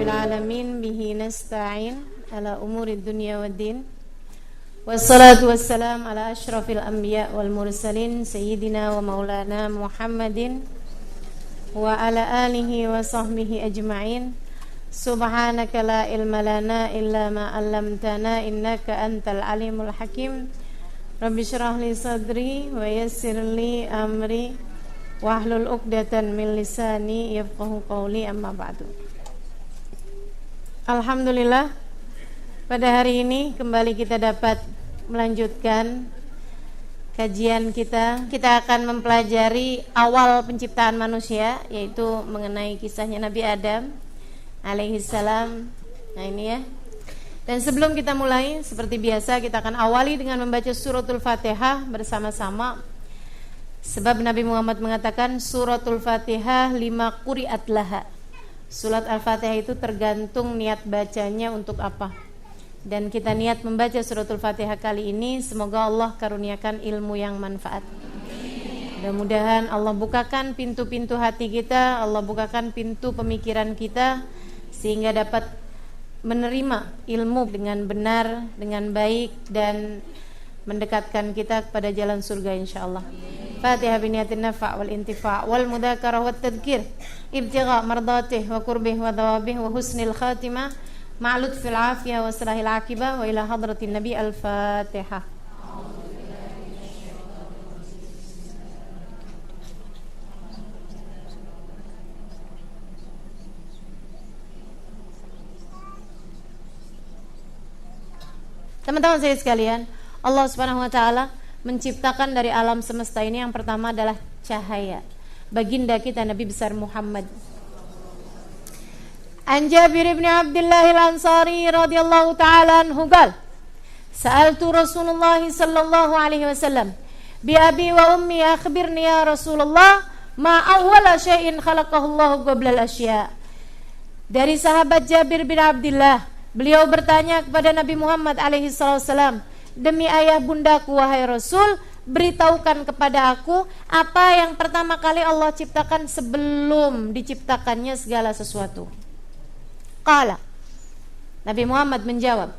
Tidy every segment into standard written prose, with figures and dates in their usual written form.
rabbil alamin bihi nasta'in ala umuri dunya waddin. Wassalatu wassalam ala asyrafil anbiya wal mursalin sayyidina wa maulana Muhammadin wa ala alihi wa sahbihi ajma'in. Subhanaka la ilma lana illa ma 'allamtana innaka antal alimul hakim. Rabbi shrah li sadri wa yassir li amri wahlul 'uqdatan min lisani yafqahu qawli, amma ba'du. Alhamdulillah, pada hari ini kembali kita dapat melanjutkan kajian kita. Kita akan mempelajari awal penciptaan manusia, yaitu mengenai kisahnya Nabi Adam alaihissalam. Nah ini ya. Dan sebelum kita mulai, seperti biasa kita akan awali dengan membaca suratul Fatihah bersama-sama. Sebab Nabi Muhammad mengatakan suratul Fatihah lima quri'at laha. Surat Al-Fatihah itu tergantung niat bacanya untuk apa. Dan kita niat membaca suratul Fatihah kali ini, semoga Allah karuniakan ilmu yang manfaat. Mudah-mudahan Allah bukakan pintu-pintu hati kita, Allah bukakan pintu pemikiran kita, sehingga dapat menerima ilmu dengan benar, dengan baik, dan mendekatkan kita kepada jalan surga insyaallah. Fatihah biniyatin nafa' wal intifa' wal mudzakarah wat tadhkir ibtigha mardatih wa qurbih wa thawabih wa husnil khatimah ma'lud fil afiyah wa salahil aqibah wa ila hadratin nabi. Al-Fatihah. Teman-teman saya sekalian, Allah Subhanahu wa taala menciptakan dari alam semesta ini yang pertama adalah cahaya. Baginda kita Nabi besar Muhammad. An Jabir bin Abdullah al-Ansari radhiyallahu taala anhu qala, sa'altu Rasulullah sallallahu alaihi wasallam, bi abi wa ummi akhbirni ya Rasulullah ma awwala syai'in khalaqahu Allah qabla al-asya'. Dari sahabat Jabir bin Abdullah, beliau bertanya kepada Nabi Muhammad alaihi salam, demi ayah bundaku wahai Rasul, beritahukan kepada aku apa yang pertama kali Allah ciptakan sebelum diciptakannya segala sesuatu. Qala, Nabi Muhammad menjawab,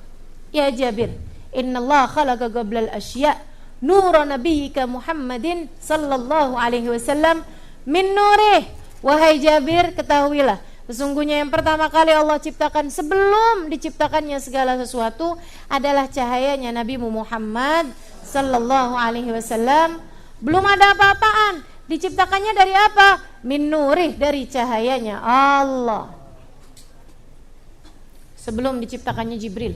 ya Jabir, innallaha khalaqa qabla al-asya' nura nabiyyika Muhammadin sallallahu alaihi wasallam min nurih. Wahai Jabir, ketahuilah, sesungguhnya yang pertama kali Allah ciptakan sebelum diciptakannya segala sesuatu adalah cahayanya Nabi Muhammad sallallahu alaihi wasallam. Belum ada apa-apaan, diciptakannya dari apa? Min nurih, dari cahayanya Allah. Sebelum diciptakannya Jibril,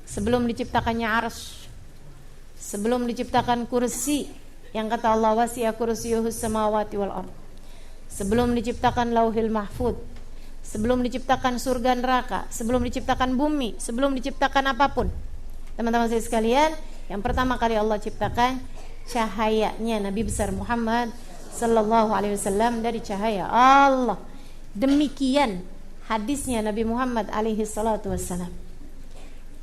sebelum diciptakannya Arsy, sebelum diciptakan kursi yang kata Allah wasi'a kursiyyuhus samawati wal ardh, sebelum diciptakan Lauhil Mahfud, sebelum diciptakan surga neraka, sebelum diciptakan bumi, sebelum diciptakan apapun, teman-teman saya sekalian, yang pertama kali Allah ciptakan cahayanya Nabi besar Muhammad sallallahu alaihi wasallam dari cahaya Allah. Demikian hadisnya Nabi Muhammad alaihi salatu wassalam.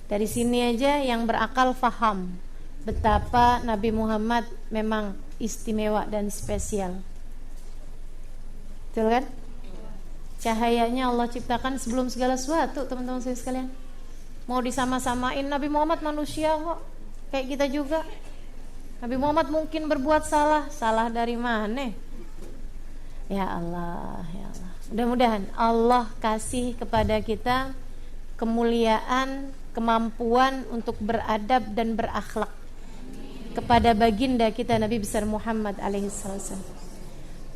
Dari sini aja yang berakal faham betapa Nabi Muhammad memang istimewa dan spesial. Betul kan? Cahayanya Allah ciptakan sebelum segala sesuatu, teman-teman saya sekalian. Mau disama-samain, Nabi Muhammad manusia kok, kayak kita juga. Nabi Muhammad mungkin berbuat salah. Salah dari mana? Ya Allah, ya Allah. Mudah-mudahan Allah kasih kepada kita kemuliaan, kemampuan untuk beradab dan berakhlak kepada baginda kita Nabi besar Muhammad alaihi wasallam.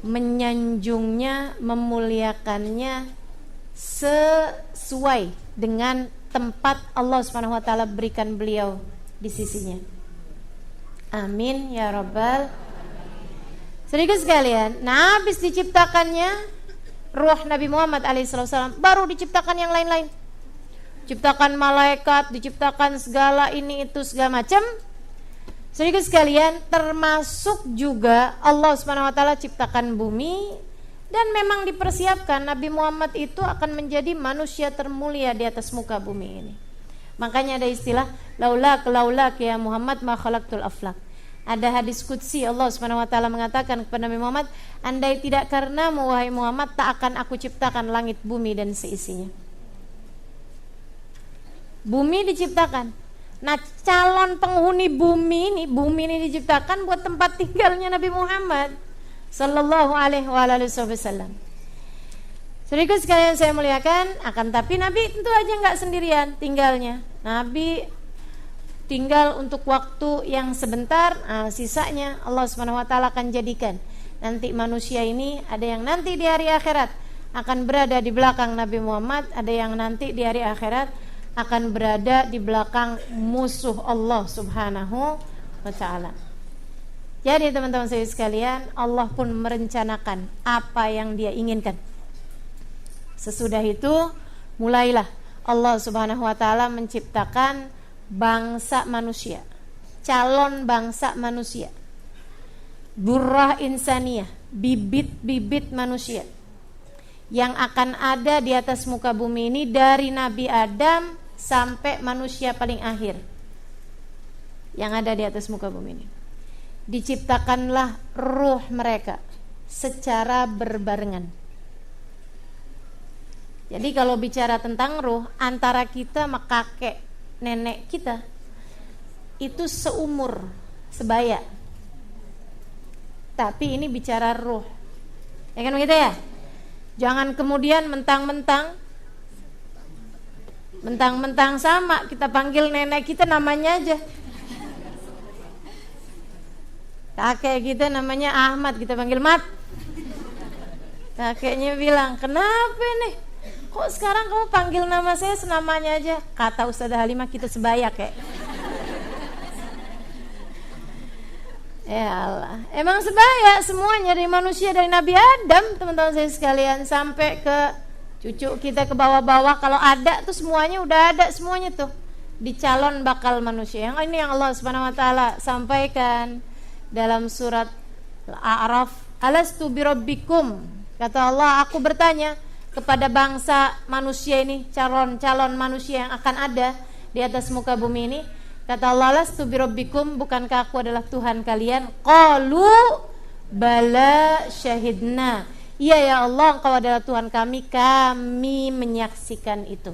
Menyanjungnya, memuliakannya sesuai dengan tempat Allah Subhanahu wa taala berikan beliau di sisinya. Amin ya rabbal. Sedikit sekalian, nah habis diciptakannya ruh Nabi Muhammad alaihissalam, baru diciptakan yang lain-lain. Diciptakan malaikat, diciptakan segala ini itu segala macam. Sedikit sekalian, termasuk juga Allah Subhanahu wa taala ciptakan bumi, dan memang dipersiapkan Nabi Muhammad itu akan menjadi manusia termulia di atas muka bumi ini. Makanya ada istilah laulak ya Muhammad ma khalaqtul aflak. Ada hadis qudsi Allah Subhanahu wa taala mengatakan kepada Nabi Muhammad, andai tidak karenamu wahai Muhammad, tak akan aku ciptakan langit bumi dan seisinya. Bumi diciptakan. Nah, calon penghuni bumi ini diciptakan buat tempat tinggalnya Nabi Muhammad sallallahu alaihi wasallam. Saudaraku sekalian saya muliakan, akan tapi Nabi tentu aja enggak sendirian tinggalnya. Nabi tinggal untuk waktu yang sebentar, sisanya Allah Subhanahu wa taala akan jadikan. Nanti manusia ini ada yang nanti di hari akhirat akan berada di belakang Nabi Muhammad, ada yang nanti di hari akhirat akan berada di belakang musuh Allah Subhanahu wa taala. Jadi teman-teman saya sekalian, Allah pun merencanakan apa yang Dia inginkan. Sesudah itu mulailah Allah Subhanahu wa taala menciptakan bangsa manusia, calon bangsa manusia, burrah insaniyah, bibit-bibit manusia yang akan ada di atas muka bumi ini dari Nabi Adam sampai manusia paling akhir yang ada di atas muka bumi ini. Diciptakanlah ruh mereka secara berbarengan. Jadi kalau bicara tentang ruh, antara kita sama kakek nenek kita itu seumur, sebaya. Tapi ini bicara ruh, ya kan begitu ya? Jangan kemudian mentang-mentang sama kita panggil nenek kita namanya aja. Kakek kita namanya Ahmad, kita panggil Mat. Kakeknya bilang, kenapa nih? Kok sekarang kamu panggil nama saya senamanya aja? Kata Ustazah Halimah, kita sebaya kek. Ya Allah, emang sebaya semuanya, dari manusia, dari Nabi Adam teman-teman saya sekalian sampai ke cucu kita ke bawah-bawah. Kalau ada tuh semuanya udah ada semuanya tuh di calon bakal manusia. Yang ini yang Allah Subhanahu wa taala sampaikan dalam surat Al-A'raf, alastu birabbikum, kata Allah, aku bertanya kepada bangsa manusia ini, calon manusia yang akan ada di atas muka bumi ini. Kata Allah, alastu birabbikum, bukankah aku adalah Tuhan kalian? Qalu bala syahidna, iya ya Allah, engkau adalah Tuhan kami menyaksikan itu.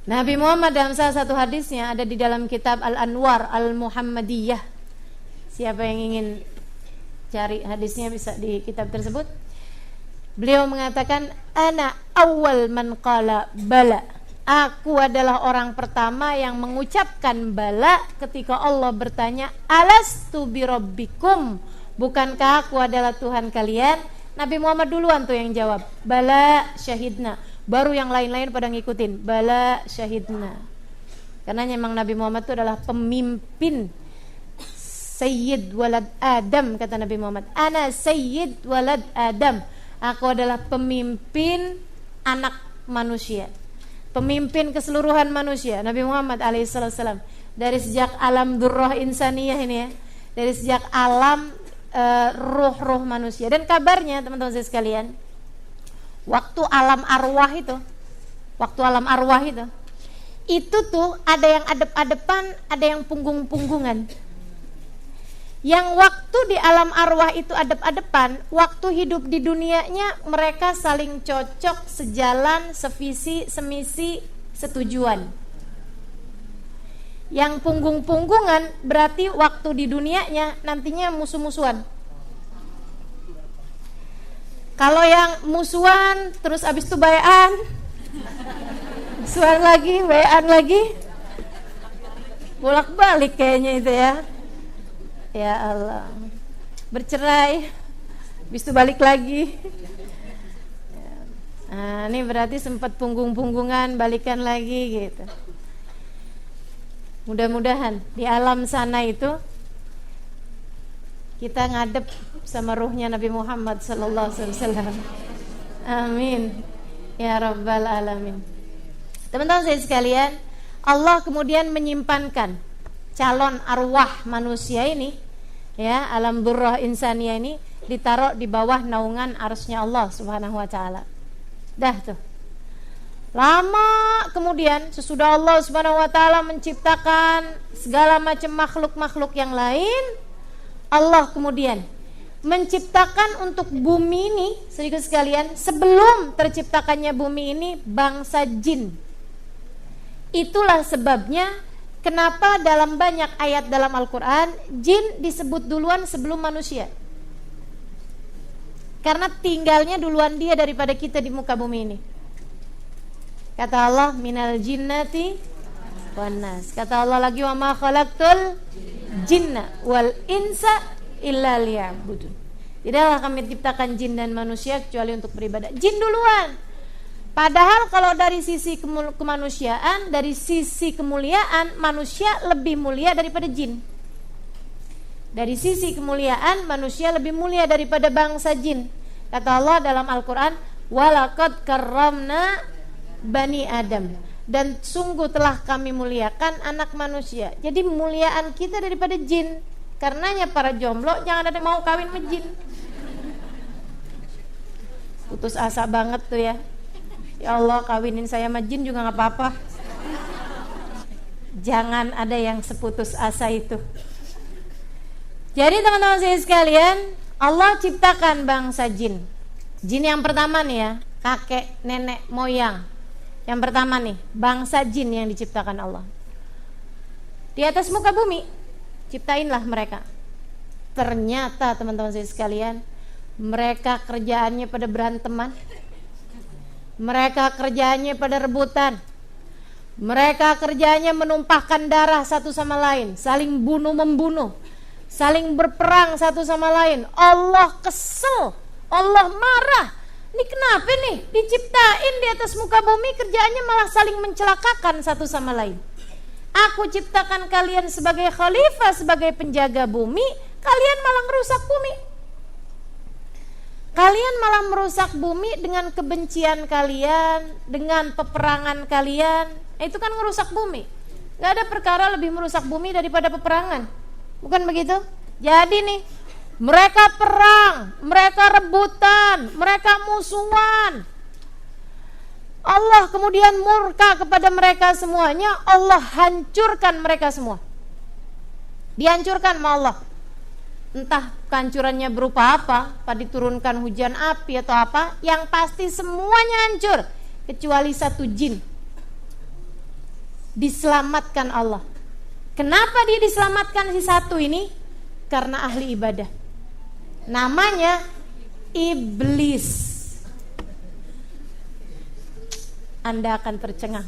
Nabi Muhammad dalam salah satu hadisnya ada di dalam kitab Al-Anwar Al-Muhammadiyah. Siapa yang ingin cari hadisnya bisa di kitab tersebut. Beliau mengatakan, ana awal man qala bala, aku adalah orang pertama yang mengucapkan bala ketika Allah bertanya, alastu birabbikum, bukankah aku adalah Tuhan kalian? Nabi Muhammad duluan tuh yang jawab, bala syahidna. Baru yang lain-lain pada ngikutin, bala syahidna. Karena memang Nabi Muhammad itu adalah pemimpin Sayyid walad Adam, kata Nabi Muhammad, ana Sayyid walad Adam, aku adalah pemimpin anak manusia, pemimpin keseluruhan manusia. Nabi Muhammad alaihissalam dari sejak alam durrah insaniyah ini ya, dari sejak alam ruh-ruh manusia. Dan kabarnya teman-teman saya sekalian, waktu alam arwah itu tuh ada yang adep-adepan, ada yang punggung-punggungan. Yang waktu di alam arwah itu adep-adepan, waktu hidup di dunianya mereka saling cocok, sejalan, sevisi, semisi, setujuan. Yang punggung-punggungan berarti waktu di dunianya nantinya musuh-musuhan. Kalau yang musuhan terus abis itu bayan, musuhan lagi, bayan lagi, bolak-balik kayaknya itu ya. Ya Allah, bercerai, habis itu balik lagi. Nah, ini berarti sempat punggung-punggungan, balikan lagi gitu. Mudah-mudahan di alam sana itu kita ngadep sama ruhnya Nabi Muhammad sallallahu alaihi wasallam. Amin ya rabbal alamin. Teman-teman saya sekalian, Allah kemudian menyimpankan calon arwah manusia ini ya, alam burrah insaniyah ini ditaruh di bawah naungan arsy-Nya Allah Subhanahu wa taala. Dah tuh. Lama kemudian sesudah Allah Subhanahu wa taala menciptakan segala macam makhluk-makhluk yang lain, Allah kemudian menciptakan untuk bumi ini, sedikit sekalian, sebelum terciptakannya bumi ini bangsa jin. Itulah sebabnya kenapa dalam banyak ayat dalam Al-Qur'an jin disebut duluan sebelum manusia. Karena tinggalnya duluan dia daripada kita di muka bumi ini. Kata Allah, minal jinnati wan nas. Kata Allah lagi, wa ma khalaqtul jinna wal insa illa liya'budun. Tidaklah kami ciptakan jin dan manusia kecuali untuk beribadah. Jin duluan. Padahal kalau dari sisi kemanusiaan, dari sisi kemuliaan, manusia lebih mulia daripada jin. Dari sisi kemuliaan, manusia lebih mulia daripada bangsa jin. Kata Allah dalam Al-Quran, walaqad karramna Bani Adam, dan sungguh telah kami muliakan anak manusia. Jadi muliaan kita daripada jin. Karenanya para jomblo jangan ada mau kawin sama jin. Putus asa banget tuh ya. Ya Allah, kawinin saya sama jin juga gak apa-apa. Jangan ada yang seputus asa itu. Jadi teman-teman saya sekalian, Allah ciptakan bangsa jin. Jin yang pertama nih ya, kakek, nenek, moyang. Yang pertama nih, bangsa jin yang diciptakan Allah. Di atas muka bumi, ciptainlah mereka. Ternyata teman-teman saya sekalian, mereka kerjaannya pada beranteman. Mereka kerjaannya pada rebutan. Mereka kerjaannya menumpahkan darah satu sama lain, saling bunuh-membunuh, saling berperang satu sama lain. Allah kesel, Allah marah. Ini kenapa nih diciptain di atas muka bumi kerjaannya malah saling mencelakakan satu sama lain. Aku ciptakan kalian sebagai khalifah, sebagai penjaga bumi, kalian malah merusak bumi. Kalian malah merusak bumi dengan kebencian kalian, dengan peperangan kalian. Itu kan merusak bumi. Gak ada perkara lebih merusak bumi daripada peperangan. Bukan begitu? Jadi nih, mereka perang, mereka rebutan, mereka musuhan. Allah kemudian murka kepada mereka semuanya. Allah hancurkan mereka semua. Dihancurkan sama Allah. Entah kehancurannya berupa apa diturunkan hujan api atau apa, yang pasti semuanya hancur kecuali satu jin. Diselamatkan Allah. Kenapa dia diselamatkan si satu ini? Karena ahli ibadah. Namanya iblis. Anda akan tercengang.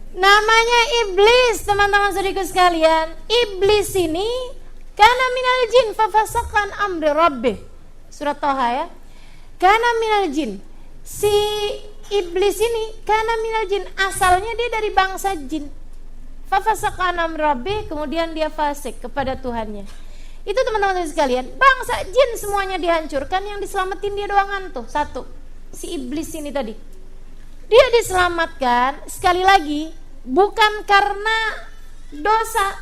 Namanya iblis, teman-teman saudaraku sekalian. Iblis ini kana minal jin fafasakan amri rabbih. Surat Thaha ya. Kana minal jin. Si iblis ini kana minal jin, asalnya dia dari bangsa jin. Fafasakan amri rabbih, kemudian dia fasik kepada Tuhannya. Itu teman-teman sekalian, bangsa jin semuanya dihancurkan, yang diselamatin dia doangan tuh satu, si iblis ini tadi. Dia diselamatkan sekali lagi bukan karena dosa,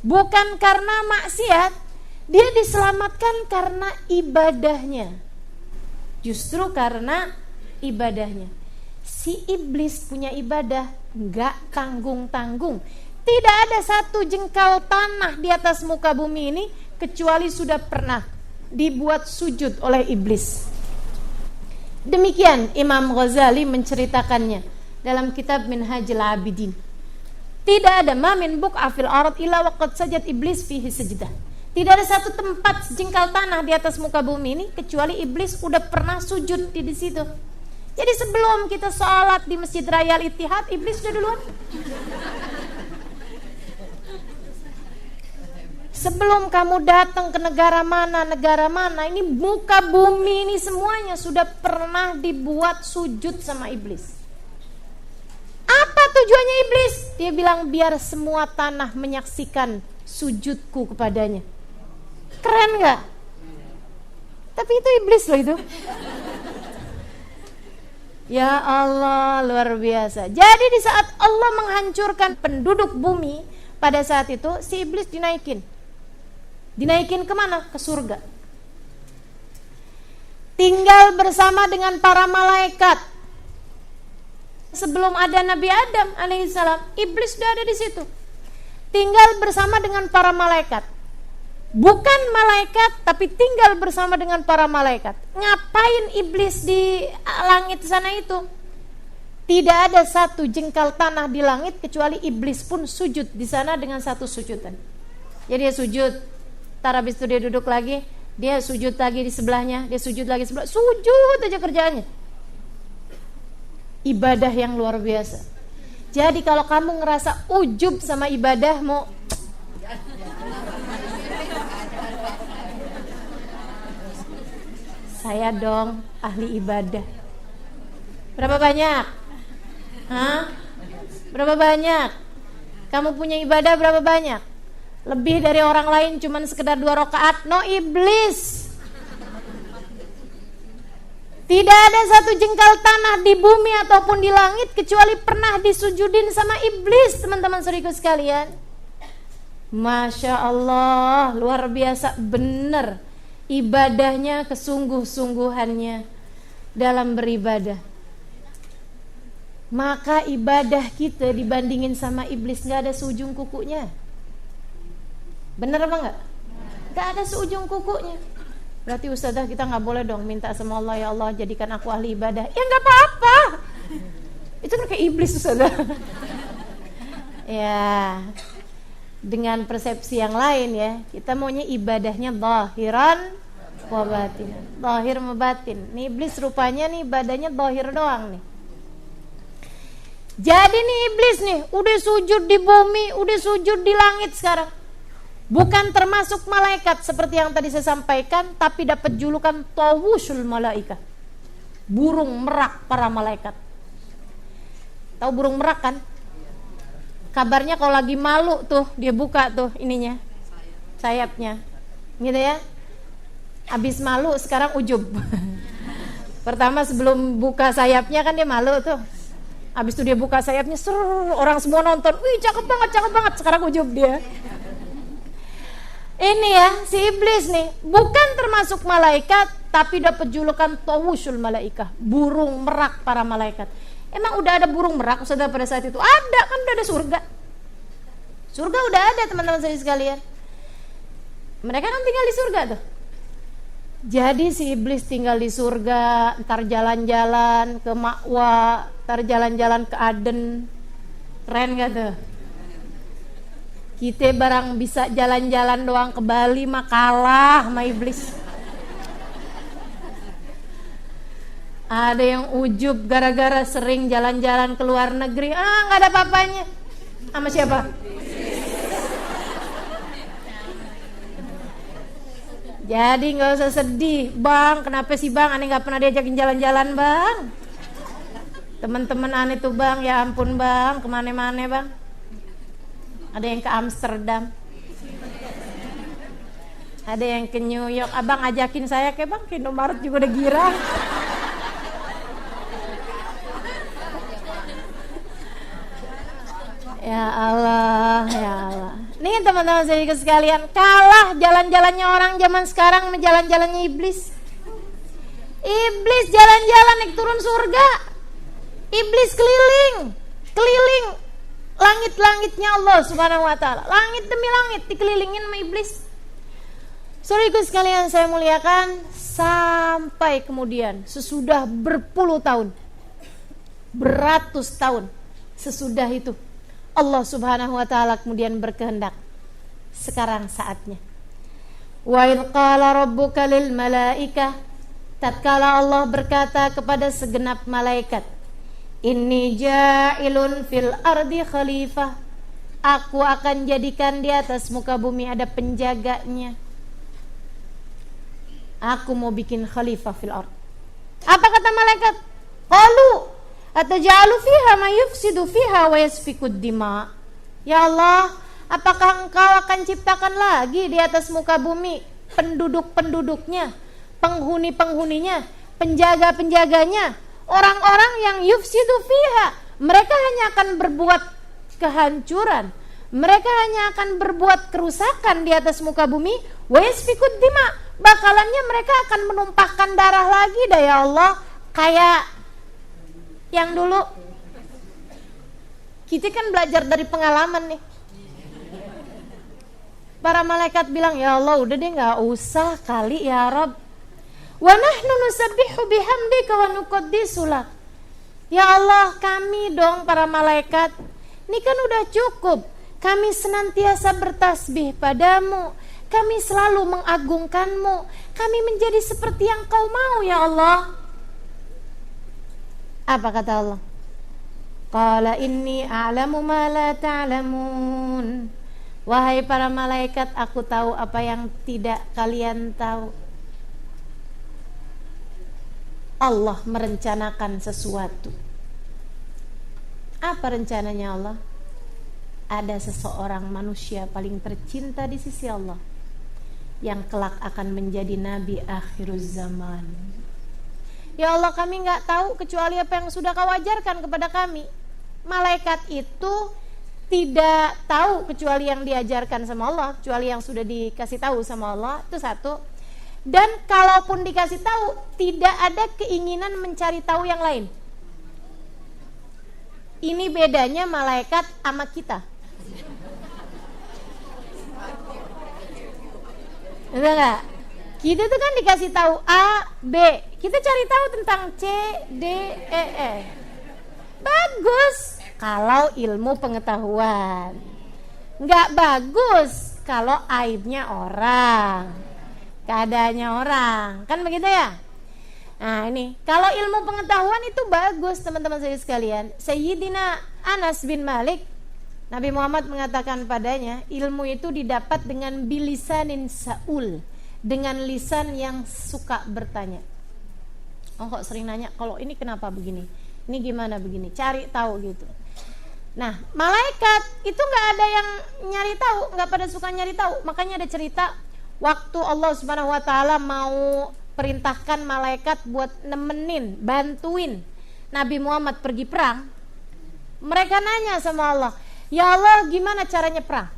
bukan karena maksiat, dia diselamatkan karena ibadahnya. Justru karena ibadahnya. Si iblis punya ibadah enggak tanggung-tanggung. Tidak ada satu jengkal tanah di atas muka bumi ini kecuali sudah pernah dibuat sujud oleh iblis. Demikian Imam Ghazali menceritakannya dalam kitab Minhajul Abidin. Tidak ada ma min buq'a fil ard illa waqad sajad iblis fihi sajdah. Tidak ada satu tempat sejengkal tanah di atas muka bumi ini kecuali iblis udah pernah sujud di situ. Jadi sebelum kita sholat di Masjid Raya Al-Ittihad, iblis sudah duluan. Sebelum kamu datang ke negara mana, ini muka bumi ini semuanya sudah pernah dibuat sujud sama iblis. Apa tujuannya iblis? Dia bilang biar semua tanah menyaksikan sujudku kepadanya. Keren gak? Tapi itu iblis loh itu. Ya Allah, luar biasa. Jadi di saat Allah menghancurkan penduduk bumi, pada saat itu si iblis dinaikin. Dinaikin kemana? Ke surga. tinggal bersama dengan para malaikat. Sebelum ada Nabi Adam alaihissalam, iblis sudah ada di situ. Tinggal bersama dengan para malaikat. Bukan malaikat, tapi tinggal bersama dengan para malaikat. Ngapain iblis di langit sana itu? Tidak ada satu jengkal tanah di langit kecuali iblis pun sujud di sana dengan satu sujudan. Jadi dia sujud, tar habis itu dia duduk lagi, dia sujud lagi di sebelahnya, dia sujud lagi sebelah, sujud aja kerjaannya. Ibadah yang luar biasa. Jadi kalau kamu ngerasa ujub sama ibadahmu, saya dong ahli ibadah. Berapa banyak? Hah? Berapa banyak? Kamu punya ibadah berapa banyak? Lebih dari orang lain cuman sekedar 2 rakaat? No, iblis. Tidak ada satu jengkal tanah di bumi ataupun di langit kecuali pernah disujudin sama iblis, teman-teman saudaraku sekalian. Masya Allah, luar biasa benar ibadahnya, kesungguh-sungguhannya dalam beribadah. Maka ibadah kita dibandingin sama iblis gak ada seujung kukunya. Bener apa enggak? Gak ada seujung kukunya. Berarti ustazah kita gak boleh dong minta sama Allah, ya Allah jadikan aku ahli ibadah. Ya gak apa-apa. Itu kan kayak iblis ustazah. Ya, dengan persepsi yang lain ya. Kita maunya ibadahnya zahiran wa batin. Zahir wa batin. Nih iblis rupanya nih ibadahnya zahir doang nih. Jadi nih iblis nih udah sujud di bumi, udah sujud di langit sekarang. Bukan termasuk malaikat seperti yang tadi saya sampaikan, tapi dapat julukan tawusul malaika. Burung merak para malaikat. Tahu burung merak kan? Kabarnya kalau lagi malu tuh dia buka tuh ininya, sayapnya. Gitu ya. Habis malu sekarang ujub. Pertama sebelum buka sayapnya kan dia malu tuh. Habis itu dia buka sayapnya, orang semua nonton. Wih, cakep banget. Sekarang ujub dia. Ini ya, si iblis nih bukan termasuk malaikat, tapi dapat julukan tawusul malaika, burung merak para malaikat. Emang udah ada burung merak sudah pada saat itu? Ada, kan udah ada surga. Surga udah ada teman-teman saya sekalian. Mereka kan tinggal di surga tuh. Jadi si iblis tinggal di surga, ntar jalan-jalan ke Ma'wa, ntar jalan-jalan ke Aden. Keren gak tuh? Kita barang bisa jalan-jalan doang ke Bali mah kalah sama iblis. Ada yang ujub gara-gara sering jalan-jalan ke luar negeri. Gak ada apa-apanya. Sama siapa? Jadi gak usah sedih. Bang, kenapa sih bang? Aneh gak pernah diajakin jalan-jalan bang. Teman-teman aneh tuh bang, ya ampun bang, kemana-mana bang. Ada yang ke Amsterdam, ada yang ke New York. Abang ajakin saya ke bang, ke Indomaret juga udah girang. Ya Allah, ya Allah. Nih teman-teman saya sekalian, kalah jalan-jalannya orang zaman sekarang sama jalan-jalannya iblis. Iblis jalan-jalan naik turun surga. Iblis keliling langit-langitnya Allah Subhanahu wa taala. Langit demi langit dikelilingin sama iblis. Saudaraku sekalian saya muliakan, sampai kemudian sesudah berpuluh tahun, beratus tahun sesudah itu Allah Subhanahu wa taala kemudian berkehendak, sekarang saatnya. Wa idz qala rabbuka lil malaikah, tatkala Allah berkata kepada segenap malaikat, inni ja'ilun fil ardi khalifah, aku akan jadikan di atas muka bumi ada penjaganya. Aku mau bikin khalifah fil ard. Apa kata malaikat? Qalu ataj'alu fiha ma yufsidu fiha wa yasfikud dima. Ya Allah, apakah engkau akan ciptakan lagi di atas muka bumi penduduk-penduduknya, penghuni-penghuninya, penjaga-penjaganya, orang-orang yang yufsidu fiha, mereka hanya akan berbuat kehancuran, mereka hanya akan berbuat kerusakan di atas muka bumi, wa yasfikud dima, bakalannya mereka akan menumpahkan darah lagi dah ya Allah, kayak yang dulu. Kita kan belajar dari pengalaman nih. Para malaikat bilang, ya Allah udah deh gak usah kali ya Rabb. Wa nahnu nusabbihu bihamdika wa nuqaddisu lak. Ya Allah, kami dong para malaikat, ini kan udah cukup. Kami senantiasa bertasbih padamu, kami selalu mengagungkanmu, kami menjadi seperti yang kau mau ya Allah. Apa kata Allah? Qala inni a'lamu ma la ta'lamun. Wahai para malaikat, aku tahu apa yang tidak kalian tahu. Allah merencanakan sesuatu. Apa rencananya Allah? Ada seseorang manusia paling tercinta di sisi Allah yang kelak akan menjadi nabi akhiruz zaman. Ya Allah, kami gak tahu kecuali apa yang sudah kau ajarkan kepada kami. Malaikat itu tidak tahu kecuali yang diajarkan sama Allah, kecuali yang sudah dikasih tahu sama Allah. Itu satu. Dan kalaupun dikasih tahu, tidak ada keinginan mencari tahu yang lain. Ini bedanya malaikat sama kita. Betul gak? Kita tuh kan dikasih tahu A, B, kita cari tahu tentang C, D, E, F. Bagus kalau ilmu pengetahuan. Nggak bagus kalau aibnya orang, keadaannya orang, kan begitu ya? Nah ini, kalau ilmu pengetahuan itu bagus teman-teman saya sekalian. Sayyidina Anas bin Malik, Nabi Muhammad mengatakan padanya, ilmu itu didapat dengan bilisanin saul, dengan lisan yang suka bertanya. Oh kok sering nanya, kalau ini kenapa begini, ini gimana begini, cari tahu gitu. Nah malaikat itu nggak ada yang nyari tahu, nggak pada suka nyari tahu. Makanya ada cerita waktu Allah Subhanahu Wa Taala mau perintahkan malaikat buat nemenin, bantuin Nabi Muhammad pergi perang. Mereka nanya sama Allah, ya Allah gimana caranya perang?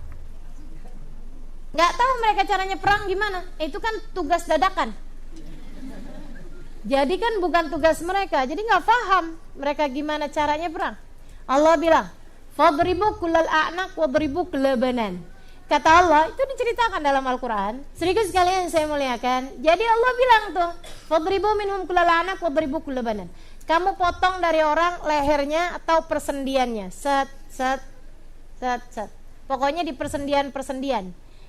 Nggak tahu mereka caranya perang gimana. Itu kan tugas dadakan. Jadi kan bukan tugas mereka. Jadi nggak paham mereka gimana caranya perang. Allah bilang, fadribu kullal a'naq wadribu kullabanan. Kata Allah, itu diceritakan dalam Al-Quran. Sedikit sekalian saya muliakan. Jadi Allah bilang tuh, fadribu minhum kullal a'naq wadribu kullabanan. Kamu potong dari orang lehernya atau persendiannya. Set. Pokoknya di persendian.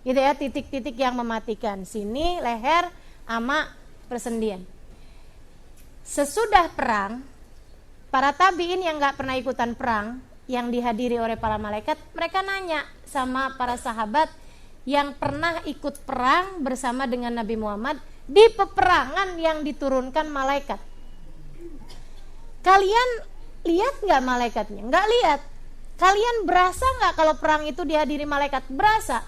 Gitu ya, titik-titik yang mematikan. Sini leher sama persendian. Sesudah perang, para tabi'in yang gak pernah ikutan perang, yang dihadiri oleh para malaikat, mereka nanya sama para sahabat yang pernah ikut perang bersama dengan Nabi Muhammad di peperangan yang diturunkan malaikat. Kalian lihat gak malaikatnya? Gak lihat. Kalian berasa gak kalau perang itu dihadiri malaikat? Berasa.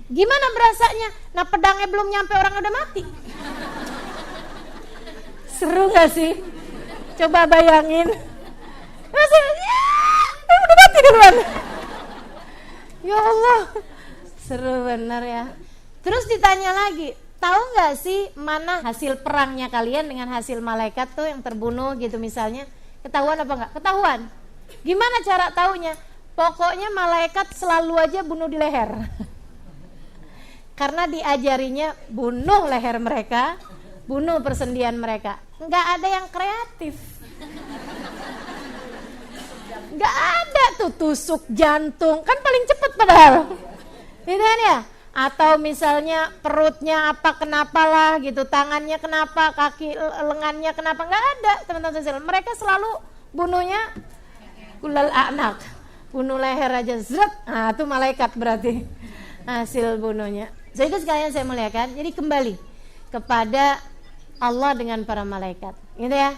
Gimana berasanya? Nah pedangnya belum nyampe orang udah mati. Seru gak sih? Coba bayangin. Rasanya udah mati duluan. Ya Allah, seru benar ya. Terus ditanya lagi, tahu gak sih mana hasil perangnya kalian dengan hasil malaikat tuh yang terbunuh gitu misalnya? Ketahuan apa enggak? Ketahuan. Gimana cara taunya? Pokoknya malaikat selalu aja bunuh di leher. Karena diajarinya bunuh leher mereka, bunuh persendian mereka. Nggak ada yang kreatif. Nggak ada tuh tusuk jantung, kan paling cepat padahal. Gitu kan ya? Atau misalnya perutnya apa kenapalah gitu, tangannya kenapa, kaki lengannya kenapa, nggak ada teman-teman sekalian. Mereka selalu bunuhnya kulal a'naq, bunuh leher aja zret. Nah itu malaikat berarti hasil bunuhnya. Jadi itu sekalian saya muliakan. Jadi kembali kepada Allah dengan para malaikat, gitu ya.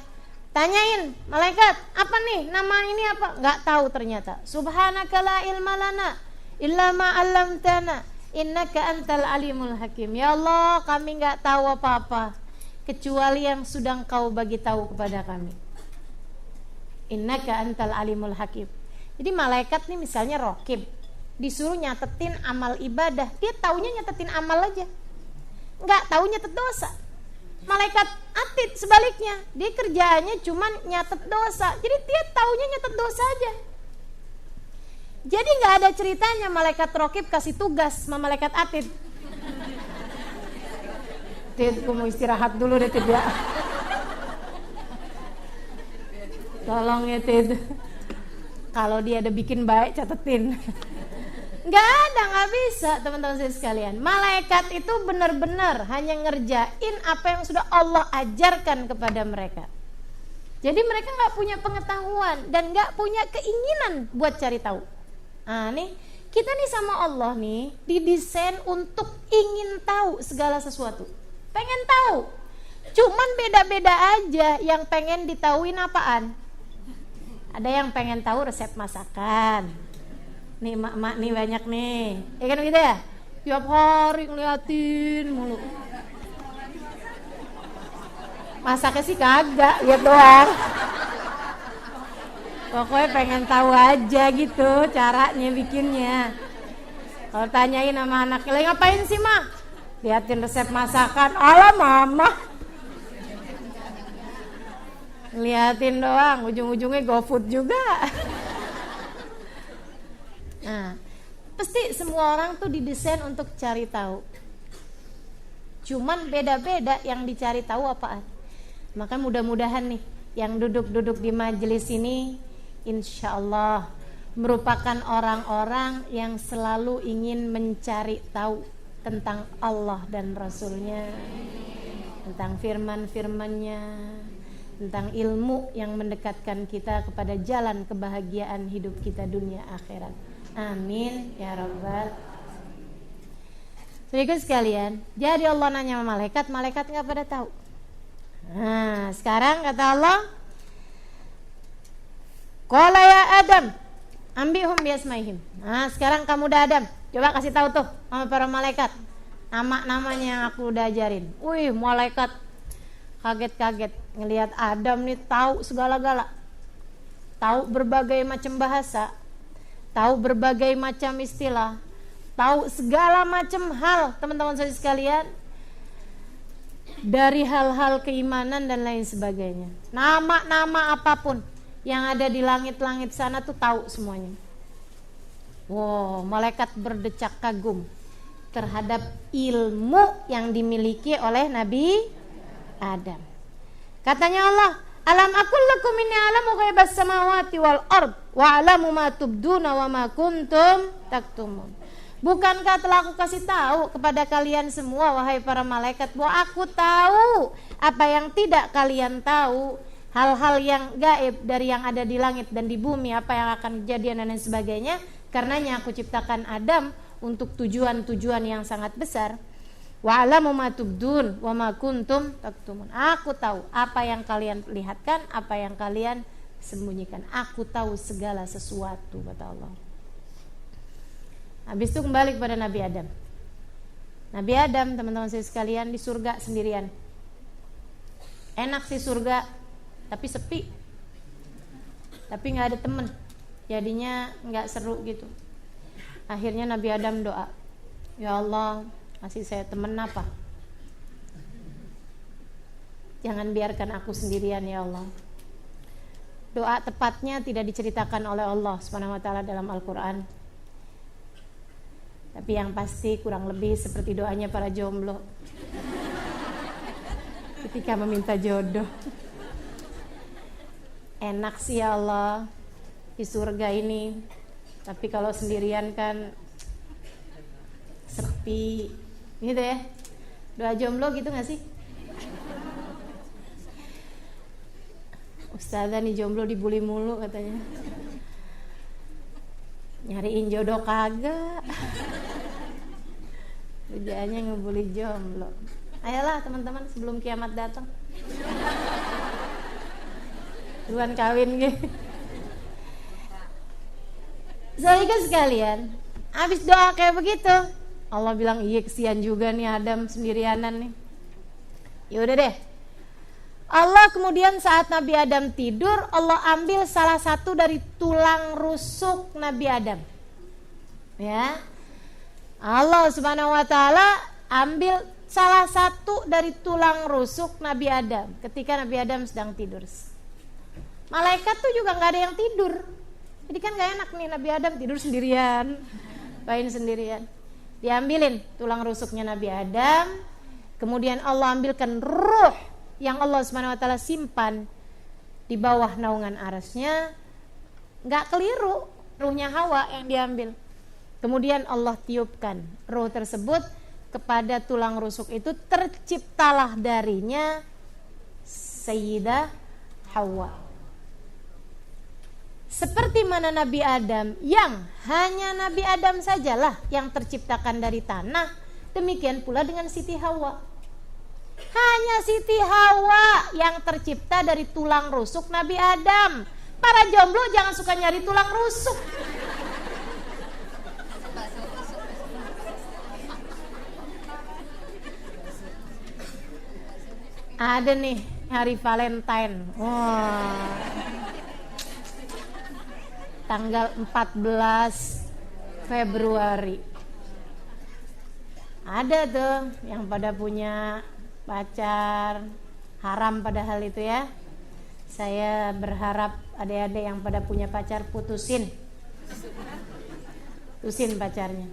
Tanyain malaikat, apa nih nama ini apa? Nggak tahu ternyata. Subhanaka la ilma lana illa ma 'allamtana innaka antal alimul hakim. Ya Allah, kami nggak tahu apa-apa kecuali yang sudah Engkau bagi tahu kepada kami. Innaka antal alimul hakim. Jadi malaikat nih misalnya raqib, disuruh nyatetin amal ibadah, dia taunya nyatetin amal aja. nggak tahu nyatet dosa. Malaikat atid sebaliknya, dia kerjaannya cuman nyatet dosa. Jadi dia taunya nyatet dosa aja. Jadi nggak ada ceritanya malaikat rokib kasih tugas sama malaikat atid. Tid, gue mau istirahat dulu deh Tid ya. Tolong ya Tid. Kalau dia ada bikin baik catetin. Nggak bisa teman-teman saya sekalian. Malaikat itu benar-benar hanya ngerjain apa yang sudah Allah ajarkan kepada mereka. Jadi mereka nggak punya pengetahuan dan nggak punya keinginan buat cari tahu. Nah nih, kita nih sama Allah nih didesain untuk ingin tahu segala sesuatu. Pengen tahu. Cuman beda-beda aja yang pengen ditauin apaan. Ada yang pengen tahu resep masakan. Nih mak nih banyak nih. Ya kan gitu ya? Tiap hari ngeliatin mulu. Masaknya sih kagak, lihat doang. Pokoknya pengen tahu aja gitu caranya bikinnya. Kalau tanyain sama anaknya, "Lagi ngapain sih, Ma?" "Liatin resep masakan." "Alah, Mama." Liatin doang, ujung-ujungnya GoFood juga. Nah, pasti semua orang tuh didesain untuk cari tahu. Cuman beda-beda yang dicari tahu apaan. Maka mudah-mudahan nih yang duduk-duduk di majelis ini insya Allah merupakan orang-orang yang selalu ingin mencari tahu tentang Allah dan Rasulnya, tentang firman-firmannya, tentang ilmu yang mendekatkan kita kepada jalan kebahagiaan hidup kita dunia akhirat. Amin ya rabbal. Saudara sekalian, jadi Allah nanya sama malaikat, malaikat nggak pada tahu. Nah, sekarang kata Allah, qala ya Adam, ambihum biasmaihim. Nah, sekarang kamu udah Adam, coba kasih tahu tuh sama para malaikat nama-namanya yang aku udah ajarin. Wih, malaikat kaget-kaget ngelihat Adam nih tahu segala-gala, tahu berbagai macam bahasa, tahu berbagai macam istilah, tahu segala macam hal, teman-teman saya sekalian, dari hal-hal keimanan dan lain sebagainya. Nama-nama apapun yang ada di langit-langit sana tuh tahu semuanya. Wow, malaikat berdecak kagum terhadap ilmu yang dimiliki oleh Nabi Adam. Katanya Allah, "Alam aqul lakum inni a'lamu ghaibas samawati wal ard wa a'lamu ma tubduna wa ma kuntum taktumun." Bukankah telah aku kasih tahu kepada kalian semua wahai para malaikat bahwa aku tahu apa yang tidak kalian tahu, hal-hal yang gaib dari yang ada di langit dan di bumi, apa yang akan kejadian dan lain sebagainya. Karenanya aku ciptakan Adam untuk tujuan-tujuan yang sangat besar. Wa a'lamu ma tubdun wa ma kuntum taktumun. Aku tahu apa yang kalian lihatkan, apa yang kalian sembunyikan. Aku tahu segala sesuatu, kata Allah. Habis itu kembali kepada Nabi Adam. Nabi Adam, teman-teman saya sekalian, di surga sendirian. Enak sih surga, tapi sepi. Tapi gak ada temen, jadinya gak seru gitu. Akhirnya Nabi Adam doa, "Ya Allah, kasih saya temen apa? Jangan biarkan aku sendirian ya Allah." Doa tepatnya tidak diceritakan oleh Allah SWT dalam Al-Quran. Tapi yang pasti kurang lebih seperti doanya para jomblo ketika meminta jodoh. Enak sih ya Allah di surga ini, tapi kalau sendirian kan sepi gitu ya. Doa jomblo gitu gak sih? Ustazah nih jomblo dibully mulu katanya. Nyariin jodoh kagak. Kerjaannya ngebully jomblo. Ayolah teman-teman sebelum kiamat datang. Duluan kawin gitu. Saudara sekalian, habis doa kayak begitu, Allah bilang, "Iya kesian juga nih Adam sendirianan nih." Ya udah deh. Allah kemudian saat Nabi Adam tidur, Allah ambil salah satu dari tulang rusuk Nabi Adam. Ya. Allah Subhanahu wa taala ambil salah satu dari tulang rusuk Nabi Adam ketika Nabi Adam sedang tidur. Malaikat tuh juga nggak ada yang tidur, jadi kan nggak enak nih Nabi Adam tidur sendirian, main sendirian. Diambilin tulang rusuknya Nabi Adam, kemudian Allah ambilkan ruh yang Allah Subhanahu wa taala simpan di bawah naungan arasnya. Nggak keliru, ruhnya Hawa yang diambil. Kemudian Allah tiupkan ruh tersebut kepada tulang rusuk itu, terciptalah darinya Sayyidah Hawa. Seperti mana Nabi Adam, yang hanya Nabi Adam sajalah yang terciptakan dari tanah, demikian pula dengan Siti Hawa. Hanya Siti Hawa yang tercipta dari tulang rusuk Nabi Adam. Para jomblo jangan suka nyari tulang rusuk. Ada nih hari Valentine. Tanggal 14 Februari. Ada tuh yang pada punya pacar, haram padahal itu ya. Saya berharap adik-adik yang pada punya pacar putusin pacarnya.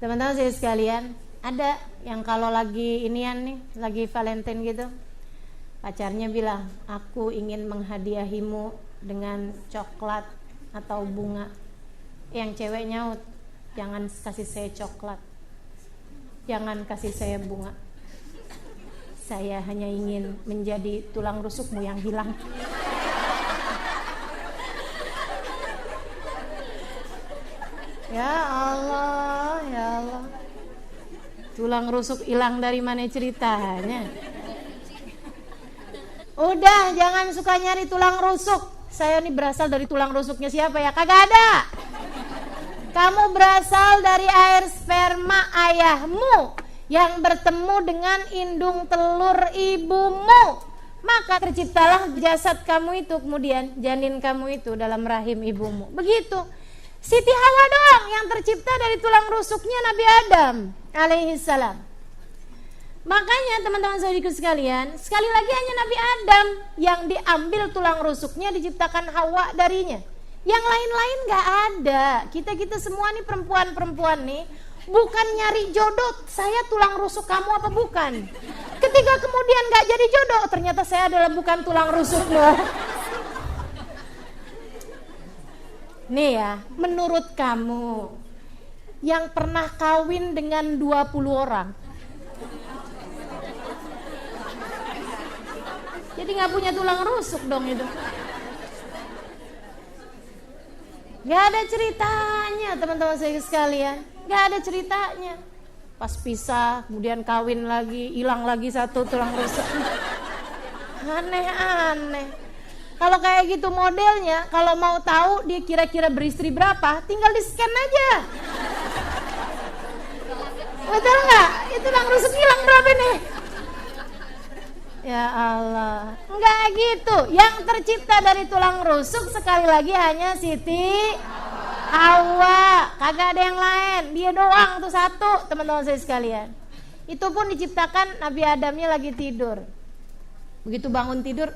Teman-teman saya sekalian, ada yang kalau lagi inian nih, lagi Valentine gitu, pacarnya bilang, aku ingin menghadiahimu dengan coklat atau bunga. Yang cewek nyaut, jangan kasih saya coklat, jangan kasih saya bunga, saya hanya ingin menjadi tulang rusukmu yang hilang. Ya Allah, ya Allah, tulang rusuk hilang dari mana ceritanya? Udah, jangan suka nyari tulang rusuk. Saya ini berasal dari tulang rusuknya siapa ya? Kagak ada. Kamu berasal dari air sperma ayahmu yang bertemu dengan indung telur ibumu. Maka terciptalah jasad kamu itu, kemudian janin kamu itu dalam rahim ibumu. Begitu. Siti Hawa doang yang tercipta dari tulang rusuknya Nabi Adam alaihissalam. Makanya teman-teman saudariku sekalian, sekali lagi hanya Nabi Adam yang diambil tulang rusuknya, diciptakan Hawa darinya. Yang lain-lain gak ada. Kita semua nih perempuan-perempuan nih, bukan nyari jodoh, saya tulang rusuk kamu apa bukan. Ketika kemudian gak jadi jodoh, ternyata saya adalah bukan tulang rusukmu. Nih ya, menurut kamu yang pernah kawin dengan 20 orang, jadi gak punya tulang rusuk dong itu. Gak ada ceritanya teman-teman saya sekalian. Gak ada ceritanya. Pas pisah, kemudian kawin lagi, hilang lagi satu tulang rusuk. Aneh-aneh. Kalau kayak gitu modelnya, kalau mau tahu dia kira-kira beristri berapa, tinggal di scan aja. Betul gak? Itu tulang rusuk hilang berapa nih? Ya Allah, enggak gitu. Yang tercipta dari tulang rusuk sekali lagi hanya Siti Hawa, kagak ada yang lain. Dia doang tuh satu, teman-teman saya sekalian. Itu pun diciptakan Nabi Adamnya lagi tidur. Begitu bangun tidur,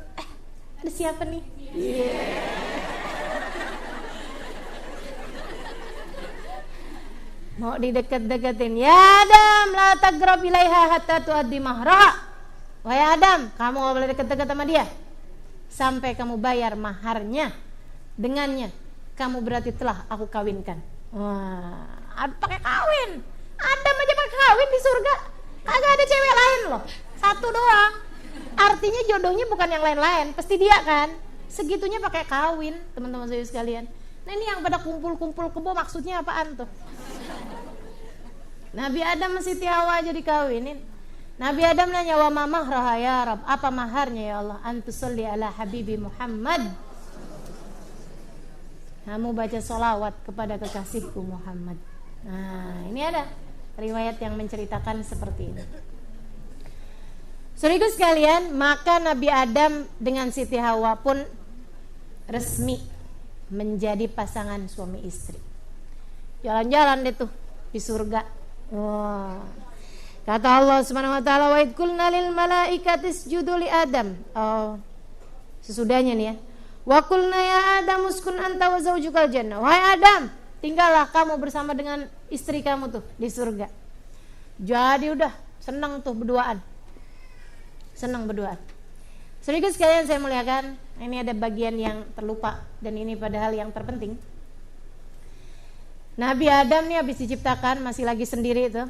ada siapa nih? Mau dideket-deketin. Ya Adam, la tagrab ilaiha hatta tuaddi mahra. Wahai Adam, kamu gak boleh deket-deket sama dia sampai kamu bayar maharnya. Dengannya kamu berarti telah aku kawinkan. Wah, pakai kawin. Adam aja pakai kawin di surga. Kagak ada cewek lain loh, satu doang. Artinya jodohnya bukan yang lain-lain, pasti dia kan. Segitunya pakai kawin, teman-teman saya sekalian. Nah ini yang pada kumpul-kumpul kebo maksudnya apaan tuh? Nabi Adam sama Siti Hawa aja dikawinin. Nabi Adam nanya, wa ma mahraha ya Rab, apa maharnya ya Allah? Antusalli ala habibi Muhammad, kamu baca sholawat kepada kekasihku Muhammad. Nah ini ada riwayat yang menceritakan seperti ini. Saudaraku sekalian, maka Nabi Adam dengan Siti Hawa pun resmi menjadi pasangan suami istri. Jalan-jalan deh tuh di surga. Wah. Kata Allah Subhanahu wa taala, wa id qulna lil malaikati isjudu li Adam. Oh, sesudahnya nih ya. Wa qulna ya Adam uskun anta wa zaujukal jannah. Wahai Adam, tinggallah kamu bersama dengan istri kamu tuh di surga. Jadi udah senang tuh berduaan. Senang berduaan. Sedikit sekalian saya muliakan, ini ada bagian yang terlupa dan ini padahal yang terpenting. Nabi Adam nih habis diciptakan masih lagi sendiri tuh.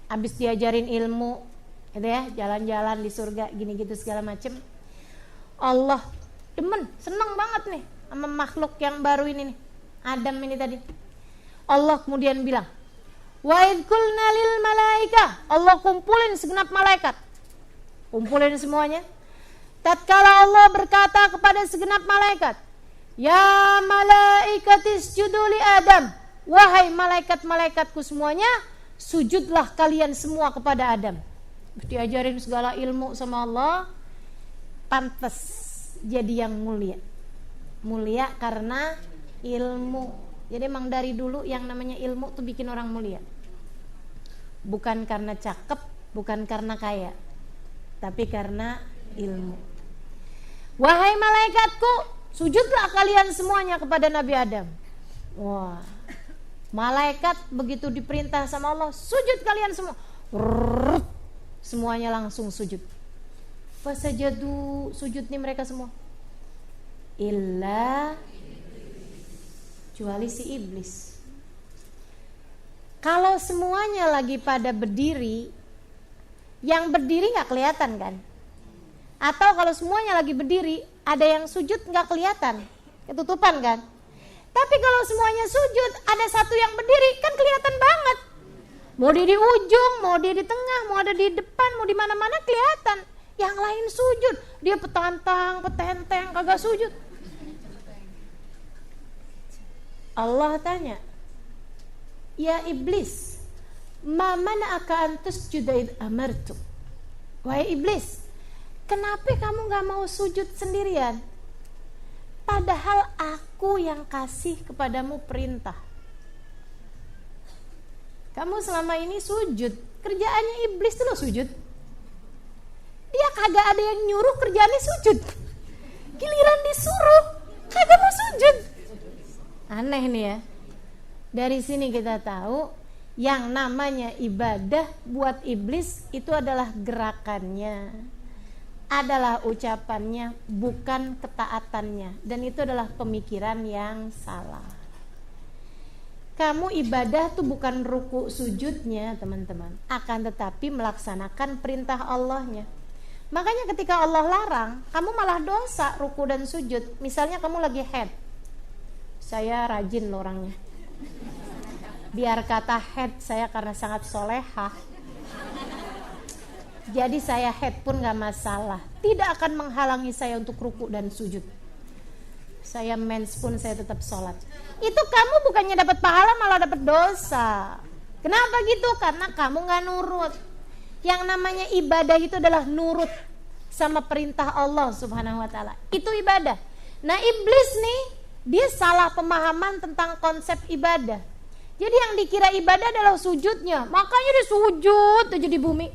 Habis diajarin ilmu, gitu ya, jalan-jalan di surga, gini gitu segala macem. Allah demen, seneng banget nih sama makhluk yang baru ini nih, Adam ini tadi. Allah kemudian bilang, wa id qulna lil malaika, Allah kumpulin segenap malaikat, kumpulin semuanya. Tatkala Allah berkata kepada segenap malaikat, ya malaikat isjudu li Adam, wahai malaikat-malaikatku semuanya, sujudlah kalian semua kepada Adam. Diajarin segala ilmu sama Allah, pantas jadi yang mulia. Mulia karena ilmu. Jadi emang dari dulu yang namanya ilmu tuh bikin orang mulia. Bukan karena cakep, bukan karena kaya, tapi karena ilmu. Wahai malaikatku, sujudlah kalian semuanya kepada Nabi Adam. Wah, malaikat begitu diperintah sama Allah, sujud kalian semua. Semuanya langsung sujud. Fasajadu, sujud nih mereka semua. Illa, kecuali si iblis. Kalau semuanya lagi pada berdiri, yang berdiri gak kelihatan kan? Atau kalau semuanya lagi berdiri, ada yang sujud gak kelihatan, ketutupan kan? Tapi kalau semuanya sujud, ada satu yang berdiri, kan kelihatan banget. Mau dia di ujung, mau dia di tengah, mau ada di depan, mau di mana-mana kelihatan. Yang lain sujud, dia petantang, petenteng, kagak sujud. Allah tanya, ya iblis, ma mana'aka an tasjuda id amartu. Wahai iblis, kenapa kamu gak mau sujud sendirian? Padahal aku yang kasih kepadamu perintah. Kamu selama ini sujud, kerjaannya iblis tuh lo sujud. Dia kagak ada yang nyuruh, kerjaannya sujud. Giliran disuruh, kagak mau sujud. Aneh nih ya. Dari sini kita tahu yang namanya ibadah buat iblis itu adalah gerakannya, adalah ucapannya, bukan ketaatannya. Dan itu adalah pemikiran yang salah. Kamu ibadah tuh bukan ruku sujudnya teman-teman, akan tetapi melaksanakan perintah Allahnya. Makanya ketika Allah larang, kamu malah dosa ruku dan sujud. Misalnya kamu lagi head, saya rajin loh orangnya, biar kata head saya karena sangat solehah, jadi saya head pun gak masalah, tidak akan menghalangi saya untuk ruku dan sujud. Saya mens pun saya tetap sholat. Itu kamu bukannya dapat pahala, malah dapat dosa. Kenapa gitu? Karena kamu gak nurut. Yang namanya ibadah itu adalah nurut sama perintah Allah Subhanahu wa ta'ala. Itu ibadah. Nah iblis nih, dia salah pemahaman tentang konsep ibadah. Jadi yang dikira ibadah adalah sujudnya. Makanya dia sujud aja di bumi,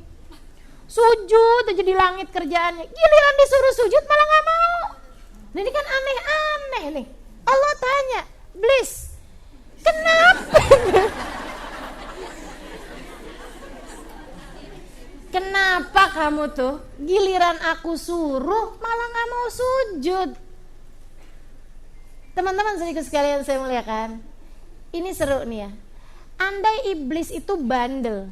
sujud aja di langit kerjaannya. Giliran disuruh sujud malah gak mau. Nah ini kan aneh-aneh nih. Allah tanya, iblis, kenapa? Kenapa kamu tuh giliran aku suruh malah gak mau sujud? Teman-teman sedikit sekalian saya muliakan, ini seru nih ya. Andai iblis itu bandel,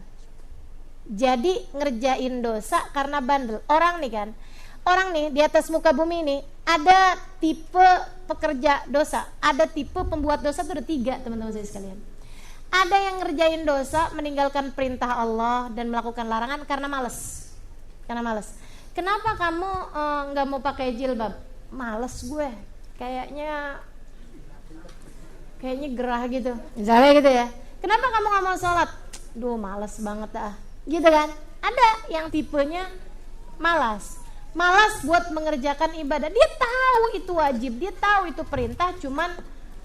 jadi ngerjain dosa karena bandel. Orang nih di atas muka bumi ini ada tipe pekerja dosa, ada tipe pembuat dosa tuh ada 3 teman-teman saya sekalian. Ada yang ngerjain dosa, meninggalkan perintah Allah dan melakukan larangan karena malas. Kenapa kamu nggak mau pakai jilbab? Males gue, kayaknya gerah gitu, misalnya gitu ya. Kenapa kamu nggak mau sholat? Duh males banget dah, gitu kan? Ada yang tipenya malas buat mengerjakan ibadah. Dia tahu itu wajib, dia tahu itu perintah, cuman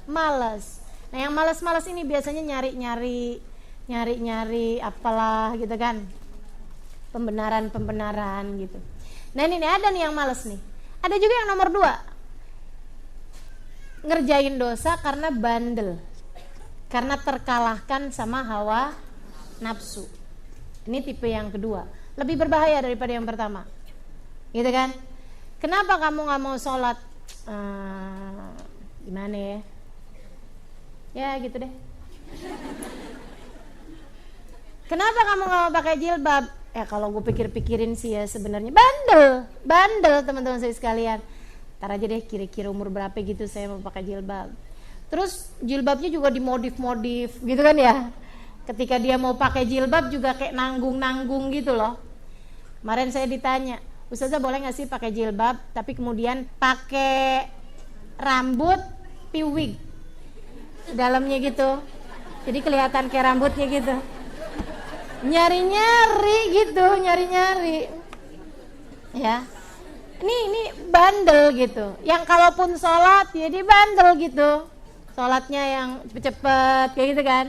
malas. Nah yang malas-malas ini biasanya nyari-nyari apalah gitu kan. pembenaran gitu. Nah ini nih, ada nih yang males nih. Ada juga yang nomor 2, ngerjain dosa karena bandel, karena terkalahkan sama hawa nafsu. Ini tipe yang kedua, lebih berbahaya daripada yang pertama, gitu kan? Kenapa kamu nggak mau sholat? Gimana ya? Ya gitu deh. Kenapa kamu nggak mau pakai jilbab? Kalau gue pikir-pikirin sih ya sebenarnya bandel teman-teman saya sekalian. Ntar aja deh, kira-kira umur berapa gitu saya mau pakai jilbab. Terus jilbabnya juga dimodif-modif gitu kan ya. Ketika dia mau pakai jilbab juga kayak nanggung-nanggung gitu loh. Kemarin saya ditanya, Ustazah boleh nggak sih pakai jilbab tapi kemudian pakai rambut piwig dalamnya gitu, jadi kelihatan kayak rambutnya gitu. Nyari-nyari ya. Ini bandel gitu. Yang kalaupun sholat ya dia bandel gitu. Sholatnya yang cepet-cepet kayak gitu kan.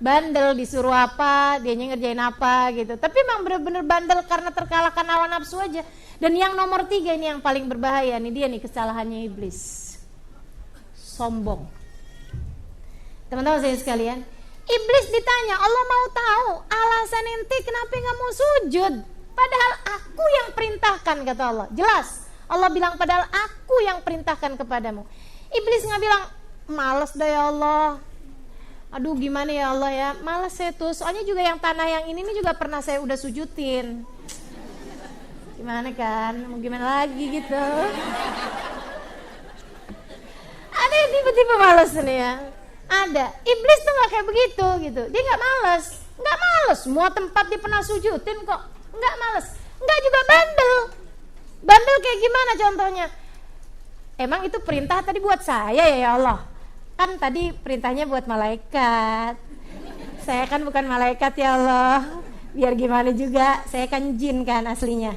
Bandel, disuruh apa dia ngerjain apa gitu. Tapi emang bener-bener bandel karena terkalahkan hawa nafsu aja. Dan yang nomor 3 ini yang paling berbahaya. Nih dia nih kesalahannya iblis, sombong. Teman-teman saya sekalian, iblis ditanya, Allah mau tahu alasan ente kenapa nggak mau sujud, padahal aku yang perintahkan, kata Allah. Jelas Allah bilang padahal aku yang perintahkan kepadamu. Iblis nggak bilang malas dah ya Allah, aduh gimana ya Allah ya, malas saya tuh, soalnya juga yang tanah yang ini juga pernah saya udah sujudin. Gimana kan, mau gimana lagi gitu. Ada yang tiba-tiba malas nih ya. Ada, iblis tuh gak kayak begitu gitu. Dia gak males, semua tempat dia pernah sujudin kok. Gak males, gak juga bandel. Bandel kayak gimana contohnya? Emang itu perintah tadi buat saya ya Allah? Kan tadi perintahnya buat malaikat. Saya kan bukan malaikat ya Allah. Biar gimana juga, saya kan jin kan aslinya.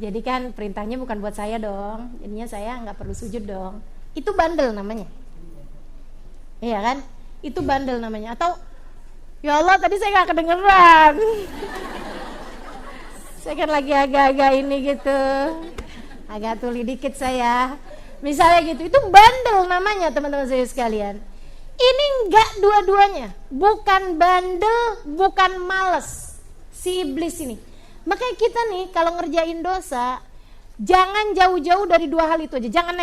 Jadi kan perintahnya bukan buat saya dong. Jadinya saya gak perlu sujud dong. Itu bandel namanya. Iya kan? Itu bandel namanya. Atau ya Allah tadi saya gak kedengeran. Saya kan lagi agak-agak ini gitu, agak tuli dikit saya. Misalnya gitu, itu bandel namanya teman-teman saya sekalian. Ini enggak dua-duanya. Bukan bandel, bukan males. Si iblis ini. Makanya kita nih kalau ngerjain dosa, jangan jauh-jauh dari 2 hal itu aja. Jangan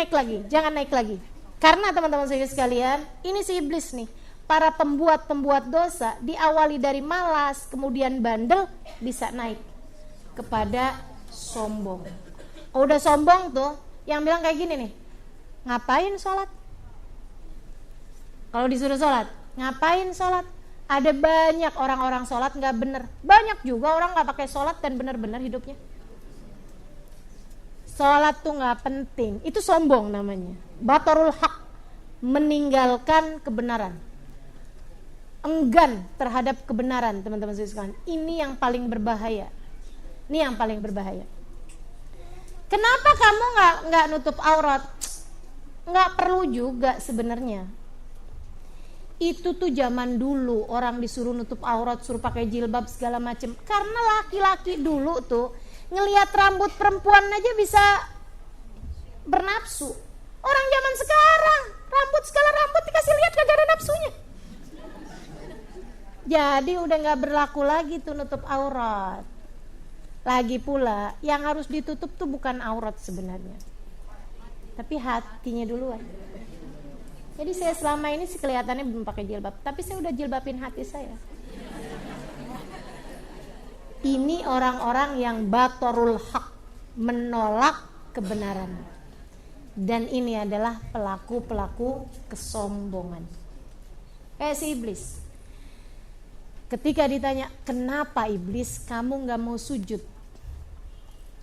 naik lagi. Karena teman-teman saya sekalian, ini si iblis nih, para pembuat dosa diawali dari malas, kemudian bandel, bisa naik kepada sombong. Udah sombong tuh, yang bilang kayak gini nih, ngapain sholat? Kalau disuruh sholat, ngapain sholat? Ada banyak orang-orang sholat nggak bener, banyak juga orang nggak pakai sholat dan bener-bener hidupnya. Sholat tuh nggak penting, itu sombong namanya. Batarul haq, meninggalkan kebenaran, enggan terhadap kebenaran, teman-teman sekalian. Ini yang paling berbahaya. Kenapa kamu nggak nutup aurat? Nggak perlu juga sebenarnya. Itu tuh zaman dulu orang disuruh nutup aurat, suruh pakai jilbab segala macem. Karena laki-laki dulu tuh ngelihat rambut perempuan aja bisa bernafsu. Orang zaman sekarang segala rambut dikasih lihat kagak ada nafsunya. Jadi udah nggak berlaku lagi tuh nutup aurat. Lagi pula yang harus ditutup tuh bukan aurat sebenarnya, tapi hatinya duluan. Jadi saya selama ini sih kelihatannya belum pakai jilbab, tapi saya udah jilbabin hati saya. Ini orang-orang yang batarul haq, menolak kebenaran. Dan ini adalah pelaku-pelaku kesombongan. Kayak si iblis. Ketika ditanya, kenapa iblis kamu gak mau sujud?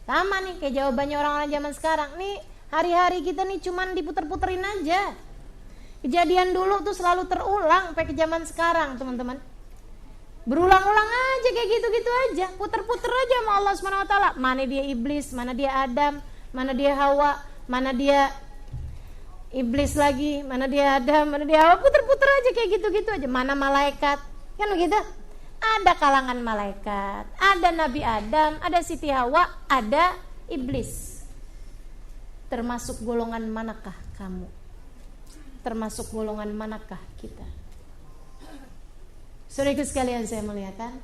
Sama nih kayak jawabannya orang-orang zaman sekarang. Nih hari-hari kita nih cuman diputer-puterin aja. Kejadian dulu tuh selalu terulang sampai ke zaman sekarang, teman-teman. Berulang-ulang aja kayak gitu-gitu aja. Puter-puter aja sama Allah SWT. Mana dia iblis, mana dia Adam, mana dia Hawa, mana dia iblis lagi, mana dia Adam, mana dia Hawa. Puter-puter aja kayak gitu-gitu aja. Mana malaikat, kan begitu? Ada kalangan malaikat, ada Nabi Adam, ada Siti Hawa, ada iblis. Termasuk golongan manakah kamu? Termasuk golongan manakah kita? Saudaraku sekalian, saya melihatkan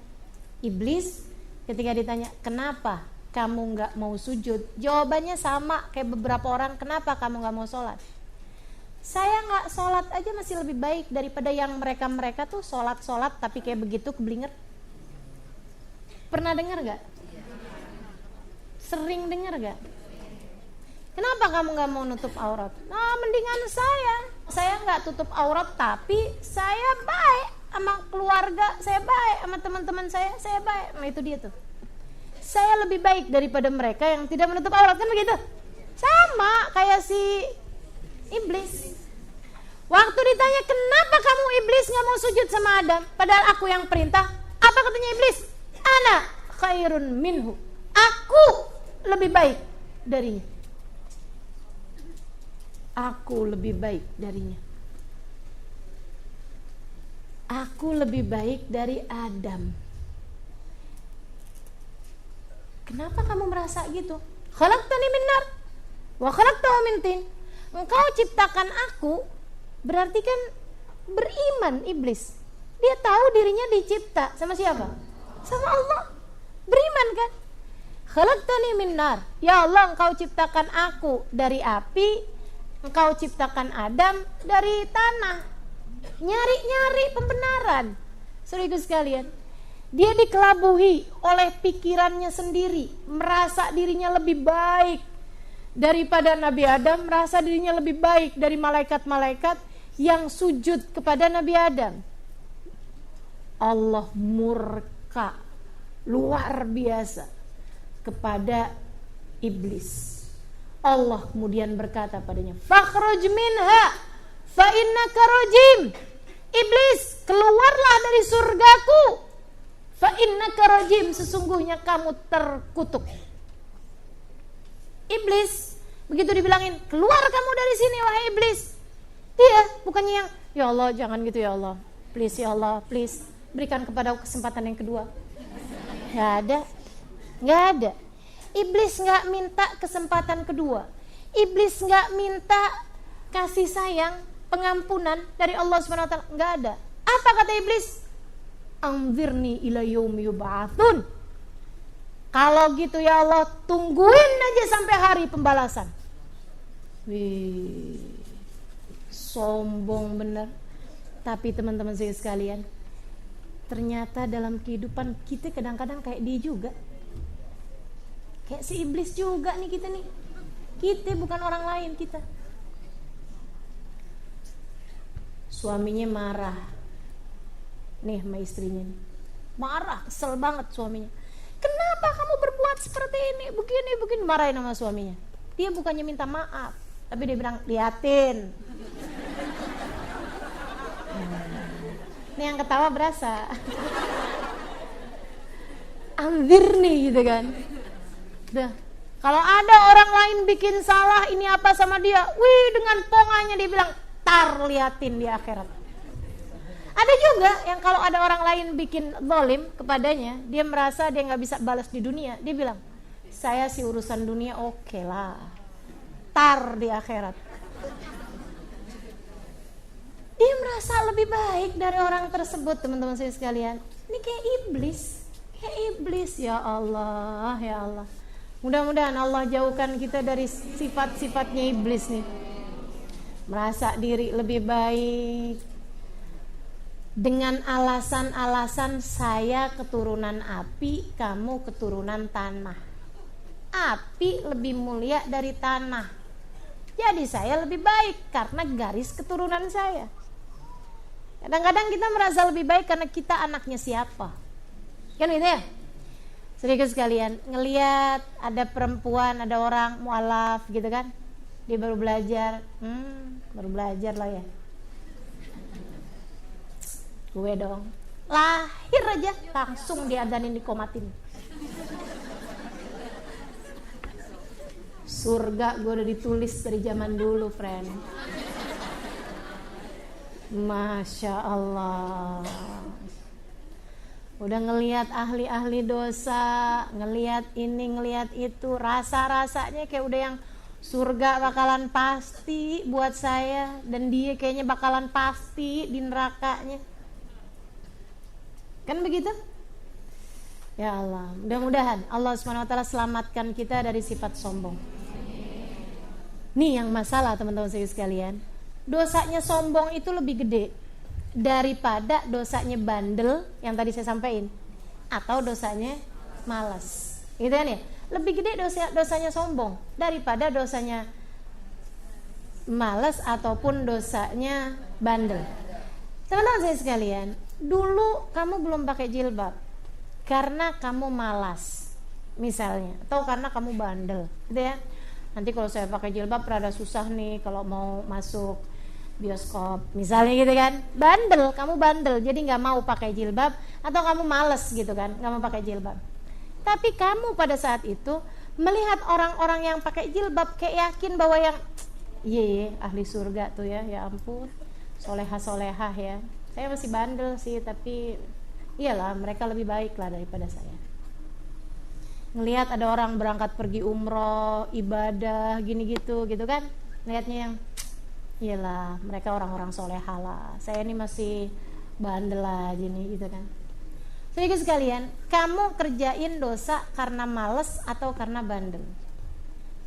iblis ketika ditanya, kenapa kamu gak mau sujud? Jawabannya sama kayak beberapa orang, kenapa kamu gak mau sholat? Saya gak sholat aja masih lebih baik daripada yang mereka-mereka tuh sholat-sholat tapi kayak begitu keblinger. Pernah dengar gak? Sering dengar gak? Kenapa kamu gak mau nutup aurat? Nah, mendingan saya gak tutup aurat tapi saya baik sama keluarga, saya baik sama teman-teman saya baik. Nah itu dia tuh, saya lebih baik daripada mereka yang tidak menutup aurat, kan begitu? Sama kayak si iblis. Waktu ditanya kenapa kamu iblis gak mau sujud sama Adam padahal aku yang perintah, apa katanya iblis? Ana khairun minhu, aku lebih baik darinya. Aku lebih baik darinya. Aku lebih baik dari Adam. Kenapa kamu merasa gitu? Khalaqtani min nar wa khalaqtahu min tin. Engkau ciptakan aku, berarti kan beriman iblis. Dia tahu dirinya dicipta sama siapa? Sama Allah. Beriman kan? Khalaqtani min nar. Ya Allah, engkau ciptakan aku dari api, engkau ciptakan Adam dari tanah. Nyari-nyari pembenaran. Saudaraku sekalian, dia dikelabuhi oleh pikirannya sendiri, merasa dirinya lebih baik daripada Nabi Adam, merasa dirinya lebih baik dari malaikat-malaikat yang sujud kepada Nabi Adam. Allah murka luar biasa kepada iblis. Allah kemudian berkata padanya, "Fakhruj minha fa innaka rajim." Iblis, keluarlah dari surgaku. Fa innaka rajim, sesungguhnya kamu terkutuk. Iblis begitu dibilangin, "Keluar kamu dari sini wahai iblis." Dia bukannya yang, "Ya Allah, jangan gitu ya Allah. Please ya Allah, please berikan kepada aku kesempatan yang kedua." Enggak ada. Enggak ada. Iblis enggak minta kesempatan kedua. Iblis enggak minta kasih sayang, pengampunan dari Allah SWT, enggak ada. Apa kata iblis? Anzirni ila yaumi yub'atsun. Kalau gitu ya Allah, tungguin aja sampai hari pembalasan. Wih, sombong bener. Tapi teman-teman saya sekalian, ternyata dalam kehidupan kita kadang-kadang kayak dia juga. Kayak si iblis juga nih kita nih. Kita bukan orang lain kita. Suaminya marah nih sama istrinya nih. Marah, kesel banget suaminya. Kenapa kamu berbuat seperti ini, begini, marahin sama suaminya. Dia bukannya minta maaf, tapi dia bilang, liatin. Ini yang ketawa berasa. Anzirni gitu kan. Udah. Kalau ada orang lain bikin salah, ini apa sama dia, wih, dengan pongahnya dia bilang, tar liatin di akhirat. Ada juga yang kalau ada orang lain bikin zalim kepadanya, dia merasa dia nggak bisa balas di dunia, dia bilang, saya sih urusan dunia oke lah, tar di akhirat. Dia merasa lebih baik dari orang tersebut, teman-teman saya sekalian. Ini kayak iblis, ya Allah, ya Allah. Mudah-mudahan Allah jauhkan kita dari sifat-sifatnya iblis nih. Merasa diri lebih baik dengan alasan-alasan saya keturunan api, kamu keturunan tanah. Api lebih mulia dari tanah. Jadi saya lebih baik karena garis keturunan saya. Kadang-kadang kita merasa lebih baik karena kita anaknya siapa. Kan gitu ya? Sedikit sekalian, ngelihat ada perempuan, ada orang mualaf gitu kan. Dia baru belajar, baru belajar lah ya. Gue dong, lahir aja langsung diadanin, dikomatin. Surga gue udah ditulis dari zaman dulu, friend. Masya Allah. Udah ngelihat ahli-ahli dosa, ngelihat ini, ngelihat itu, rasa-rasanya kayak udah yang surga bakalan pasti buat saya, dan dia kayaknya bakalan pasti di nerakanya. Kan begitu? Ya Allah, mudah-mudahan Allah SWT selamatkan kita dari sifat sombong. Nih yang masalah teman-teman sekalian, dosanya sombong itu lebih gede daripada dosanya bandel yang tadi saya sampaikan, atau dosanya malas, gitu kan ya? Lebih gede dosanya sombong daripada dosanya malas ataupun dosanya bandel. Teman-teman saya sekalian, dulu kamu belum pakai jilbab karena kamu malas misalnya, atau karena kamu bandel, gitu ya. Nanti kalau saya pakai jilbab rada susah nih kalau mau masuk bioskop misalnya, gitu kan. Kamu bandel jadi nggak mau pakai jilbab, atau kamu males gitu kan, nggak mau pakai jilbab. Tapi kamu pada saat itu melihat orang-orang yang pakai jilbab, kayak yakin bahwa yang ahli surga tuh ya ampun, solehah ya. Saya masih bandel sih, tapi iyalah mereka lebih baik lah daripada saya. Ngelihat ada orang berangkat pergi umroh, ibadah gini gitu kan, lihatnya yang iyalah mereka orang-orang solehah lah, saya ini masih bandel lah gini gitu kan. Jadi sekalian, kamu kerjain dosa karena males atau karena bandel.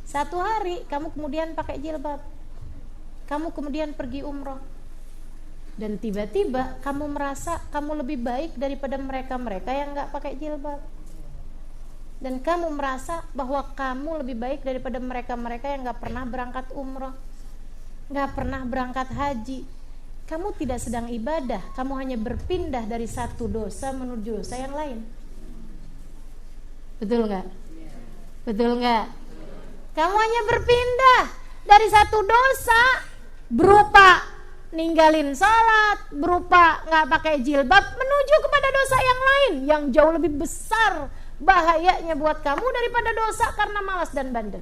Satu hari kamu kemudian pakai jilbab, kamu kemudian pergi umroh, dan tiba-tiba kamu merasa kamu lebih baik daripada mereka yang gak pakai jilbab, dan kamu merasa bahwa kamu lebih baik daripada mereka yang gak pernah berangkat umroh, gak pernah berangkat haji. Kamu tidak sedang ibadah, kamu hanya berpindah dari satu dosa menuju dosa yang lain. Betul gak? Betul gak? Kamu hanya berpindah dari satu dosa berupa ninggalin salat, berupa gak pakai jilbab, menuju kepada dosa yang lain yang jauh lebih besar bahayanya buat kamu daripada dosa karena malas dan bandel.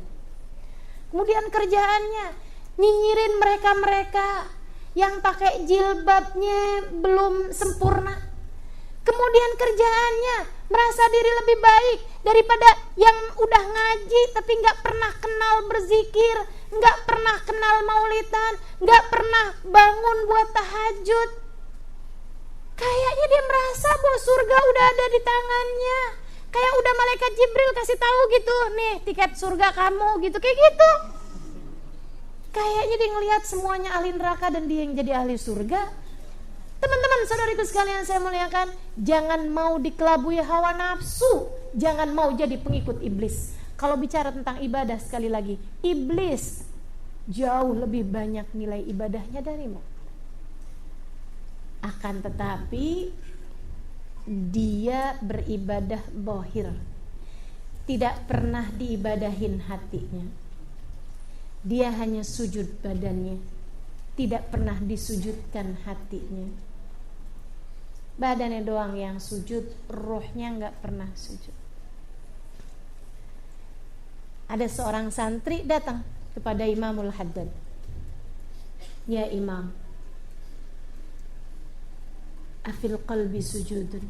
Kemudian kerjaannya nyinyirin mereka yang pakai jilbabnya belum sempurna. Kemudian kerjaannya merasa diri lebih baik daripada yang udah ngaji tapi gak pernah kenal berzikir, gak pernah kenal maulidan, gak pernah bangun buat tahajud. Kayaknya dia merasa bahwa surga udah ada di tangannya, kayak udah malaikat Jibril kasih tahu gitu, nih tiket surga kamu gitu, kayak gitu. Kayaknya dia ngelihat semuanya ahli neraka dan dia yang jadi ahli surga. Teman-teman, saudariku sekalian saya muliakan, jangan mau dikelabui hawa nafsu, jangan mau jadi pengikut iblis. Kalau bicara tentang ibadah, sekali lagi, iblis jauh lebih banyak nilai ibadahnya darimu. Akan tetapi dia beribadah bohir, tidak pernah diibadahin hatinya. Dia hanya sujud badannya, tidak pernah disujudkan hatinya. Badannya doang yang sujud, rohnya gak pernah sujud. Ada seorang santri datang kepada Imamul Haddad. Ya Imam, afil qalbi sujudun.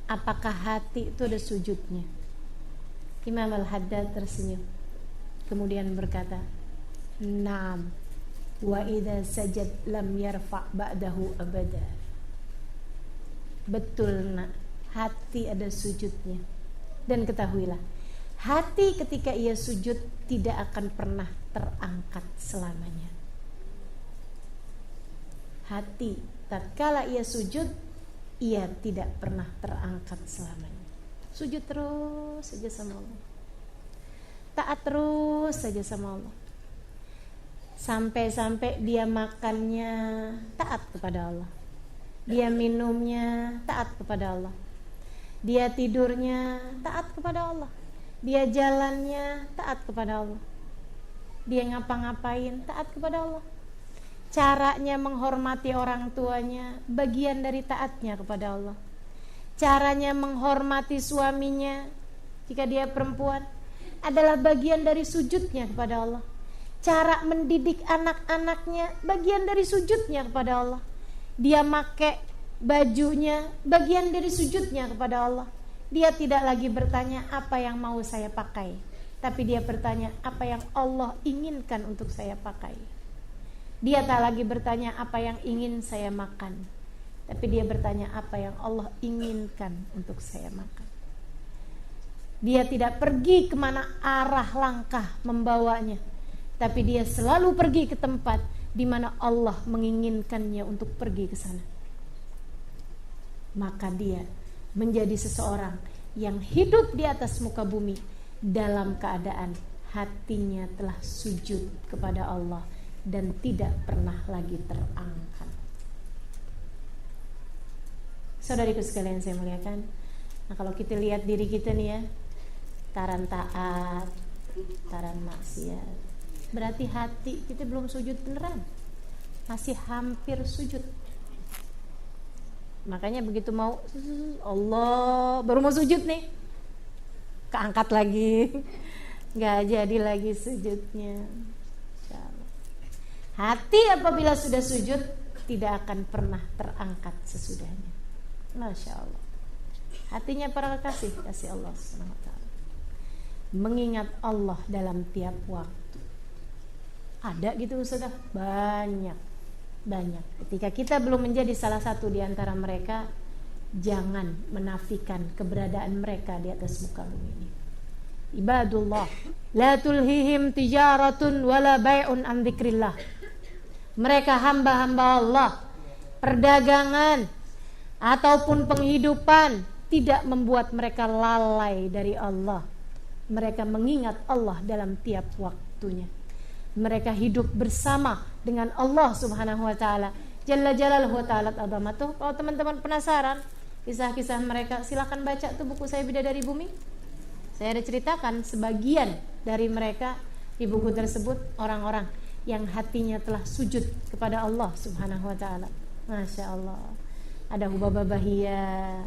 Apakah hati itu ada sujudnya? Imam Al-Haddad tersenyum, kemudian berkata, "Naam, wa idza sajad lam yarfa' ba'dahu abada." Betul nak, hati ada sujudnya. Dan ketahuilah, hati ketika ia sujud tidak akan pernah terangkat selamanya. Hati tatkala ia sujud, ia tidak pernah terangkat selamanya. Sujud terus saja sama Allah, taat terus saja sama Allah, sampai-sampai dia makannya taat kepada Allah, dia minumnya taat kepada Allah, dia tidurnya taat kepada Allah, dia jalannya taat kepada Allah, dia ngapa-ngapain taat kepada Allah. Caranya menghormati orang tuanya bagian dari taatnya kepada Allah. Caranya menghormati suaminya jika dia perempuan adalah bagian dari sujudnya kepada Allah. Cara mendidik anak-anaknya bagian dari sujudnya kepada Allah. Dia make bajunya, bagian dari sujudnya kepada Allah. Dia tidak lagi bertanya apa yang mau saya pakai, tapi dia bertanya apa yang Allah inginkan untuk saya pakai. Dia tak lagi bertanya apa yang ingin saya makan, tapi dia bertanya apa yang Allah inginkan untuk saya makan. Dia tidak pergi kemana arah langkah membawanya, tapi dia selalu pergi ke tempat di mana Allah menginginkannya untuk pergi ke sana. Maka dia menjadi seseorang yang hidup di atas muka bumi dalam keadaan hatinya telah sujud kepada Allah dan tidak pernah lagi terangkat. Saudariku sekalian saya muliakan, nah kalau kita lihat diri kita nih ya, taran taat, taran maksiat, berarti hati kita belum sujud beneran, masih hampir sujud. Makanya begitu mau Allah baru mau sujud nih, keangkat lagi, nggak jadi lagi sujudnya. Hati apabila sudah sujud tidak akan pernah terangkat sesudahnya. Masya Allah. Hatinya para kasih Allah SWT, mengingat Allah dalam tiap waktu. Ada gitu Ustazah? Banyak. Ketika kita belum menjadi salah satu di antara mereka, jangan menafikan keberadaan mereka di atas muka bumi ini. Ibadullah, la tulhihim tijaratun wala bai'un an dzikrillah. Mereka hamba-hamba Allah, perdagangan ataupun penghidupan tidak membuat mereka lalai dari Allah. Mereka mengingat Allah dalam tiap waktunya. Mereka hidup bersama dengan Allah Subhanahu wa taala. Jalla jalaluhu ta'ala azamatuh. Kalau teman-teman penasaran kisah-kisah mereka, silakan baca tuh buku saya Bidadari Bumi. Saya ada ceritakan sebagian dari mereka di buku tersebut, orang-orang yang hatinya telah sujud kepada Allah Subhanahu wa taala. Masya Allah. Ada Hubabah Bahia,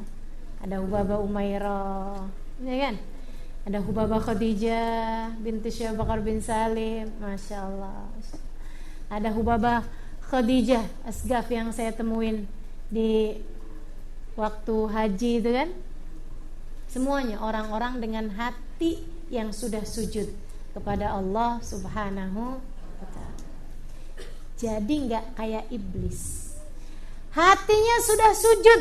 ada Hubabah Umairah, ya kan? Ada Hubabah Khadijah binti Syekh Bakar bin Salim, Masya Allah. Ada Hubabah Khadijah Asgaf yang saya temuin di waktu haji itu kan. Semuanya orang-orang dengan hati yang sudah sujud kepada Allah Subhanahu wa ta'ala. Jadi gak kayak iblis, hatinya sudah sujud,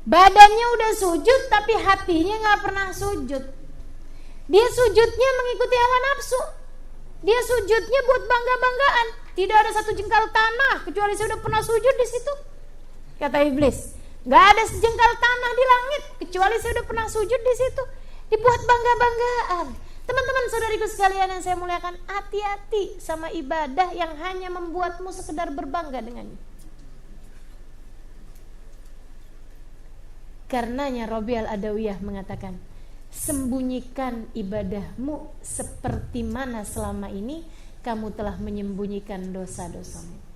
badannya udah sujud, tapi hatinya gak pernah sujud. Dia sujudnya mengikuti hawa nafsu, dia sujudnya buat bangga-banggaan. Tidak ada satu jengkal tanah kecuali saya udah pernah sujud di situ, kata iblis. Gak ada sejengkal tanah di langit kecuali saya udah pernah sujud di situ. Dibuat bangga-banggaan. Teman-teman saudariku sekalian yang saya muliakan, hati-hati sama ibadah yang hanya membuatmu sekedar berbangga dengannya. Karenanya Rabi Al-Adawiyah mengatakan, sembunyikan ibadahmu seperti mana selama ini kamu telah menyembunyikan dosa-dosamu.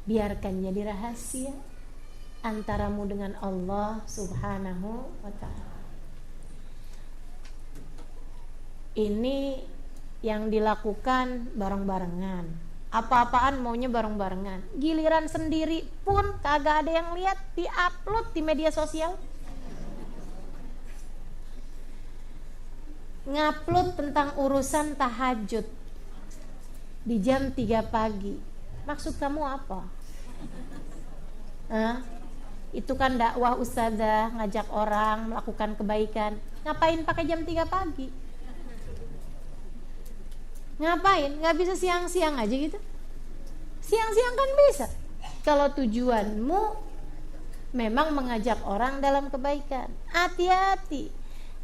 Biarkan jadi rahasia antaramu dengan Allah Subhanahu wa ta'ala. Ini yang dilakukan bareng-barengan, apa-apaan maunya bareng-barengan. Giliran sendiri pun kagak ada yang lihat, di-upload di media sosial. Ngupload tentang urusan tahajud di jam 3 pagi. Maksud kamu apa? Itu kan dakwah ustazah, ngajak orang melakukan kebaikan. Ngapain pakai jam 3 pagi? Ngapain? Gak bisa siang-siang aja gitu? Siang-siang kan bisa. Kalau tujuanmu memang mengajak orang dalam kebaikan. Hati-hati.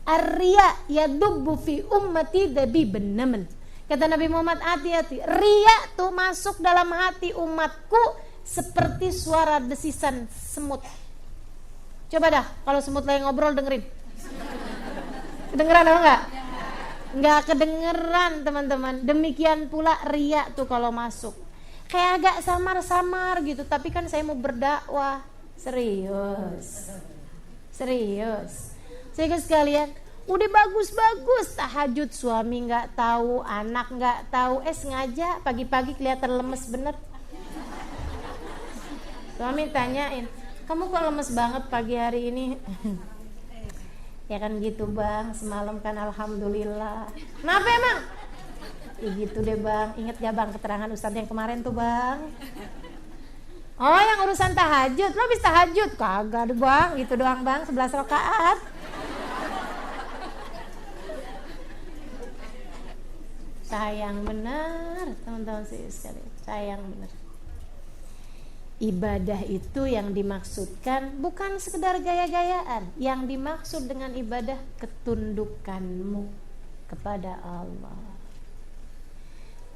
Ar-riya yadubbu fi ummati dabiban naman. Kata Nabi Muhammad, hati-hati. Riya tuh masuk dalam hati umatku seperti suara desisan semut. Coba dah kalau semut lagi ngobrol dengerin. Kedengeran apa enggak? Enggak kedengeran teman-teman. Demikian pula riya tuh kalau masuk, kayak agak samar-samar gitu. Tapi kan saya mau berdakwah. Serius. Saya sekalian, udah bagus-bagus tahajud, suami nggak tahu, anak nggak tahu, sengaja pagi-pagi kelihatan lemes bener. Suami tanyain, kamu kok lemes banget pagi hari ini? Ya kan gitu bang, semalam kan alhamdulillah. Kenapa emang? Ya gitu deh bang, inget gak bang keterangan Ustadz yang kemarin tuh bang? Oh yang urusan tahajud, lo habis tahajud? Kagak deh bang, gitu doang bang, 11 rakaat. Sayang benar teman-teman sekali, sayang benar. Ibadah itu yang dimaksudkan bukan sekedar gaya-gayaan. Yang dimaksud dengan ibadah ketundukanmu kepada Allah,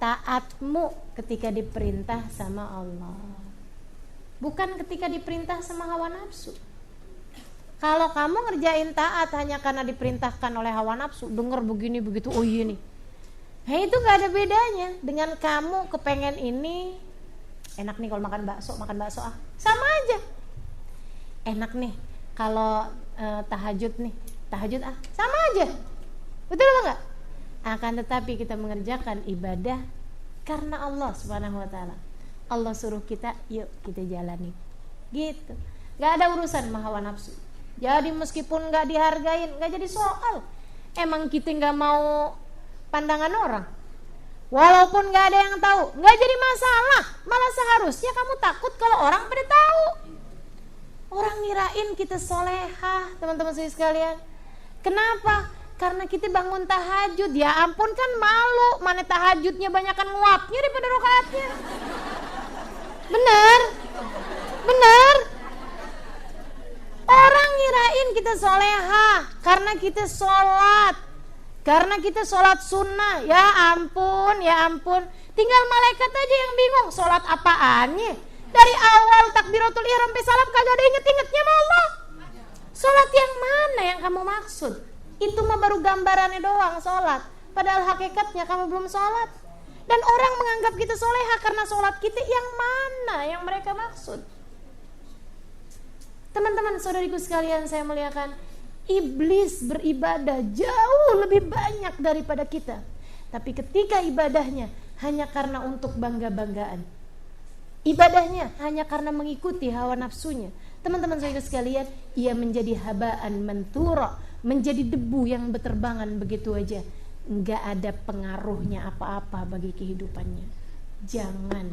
taatmu ketika diperintah sama Allah, bukan ketika diperintah sama hawa nafsu. Kalau kamu ngerjain taat hanya karena diperintahkan oleh hawa nafsu, denger begini begitu, oh iya nih, nah itu gak ada bedanya dengan kamu kepengen ini, enak nih kalau makan bakso ah, sama aja. Enak nih kalau tahajud ah, sama aja. Betul apa enggak? Akan tetapi kita mengerjakan ibadah karena Allah Subhanahu wa taala. Allah suruh kita, yuk kita jalani. Gitu. Gak ada urusan sama hawa nafsu. Jadi meskipun gak dihargain, gak jadi soal. Emang kita gak mau pandangan orang. Walaupun gak ada yang tahu, gak jadi masalah. Malah seharusnya kamu takut kalau orang pada tahu. Orang ngirain kita solehah, teman-teman sekalian. Kenapa? Karena kita bangun tahajud. Ya ampun kan malu, mana tahajudnya banyakan nguapnya daripada rakaatnya. Benar. Orang ngirain kita solehah karena kita sholat, karena kita sholat sunnah. Ya ampun. Tinggal malaikat aja yang bingung, sholat apaannya. Dari awal takbiratul ihram sampai salam kagak ada inget-ingetnya sama Allah. Sholat yang mana yang kamu maksud? Itu mah baru gambarannya doang sholat. Padahal hakikatnya kamu belum sholat. Dan orang menganggap kita solehah karena sholat kita yang mana yang mereka maksud. Teman-teman saudariku sekalian saya muliakan, iblis beribadah jauh lebih banyak daripada kita. Tapi ketika ibadahnya hanya karena untuk bangga-banggaan, ibadahnya hanya karena mengikuti hawa nafsunya, teman-teman saudariku sekalian, ia menjadi habaan manthura, menjadi debu yang berterbangan begitu aja. Enggak ada pengaruhnya apa-apa bagi kehidupannya. Jangan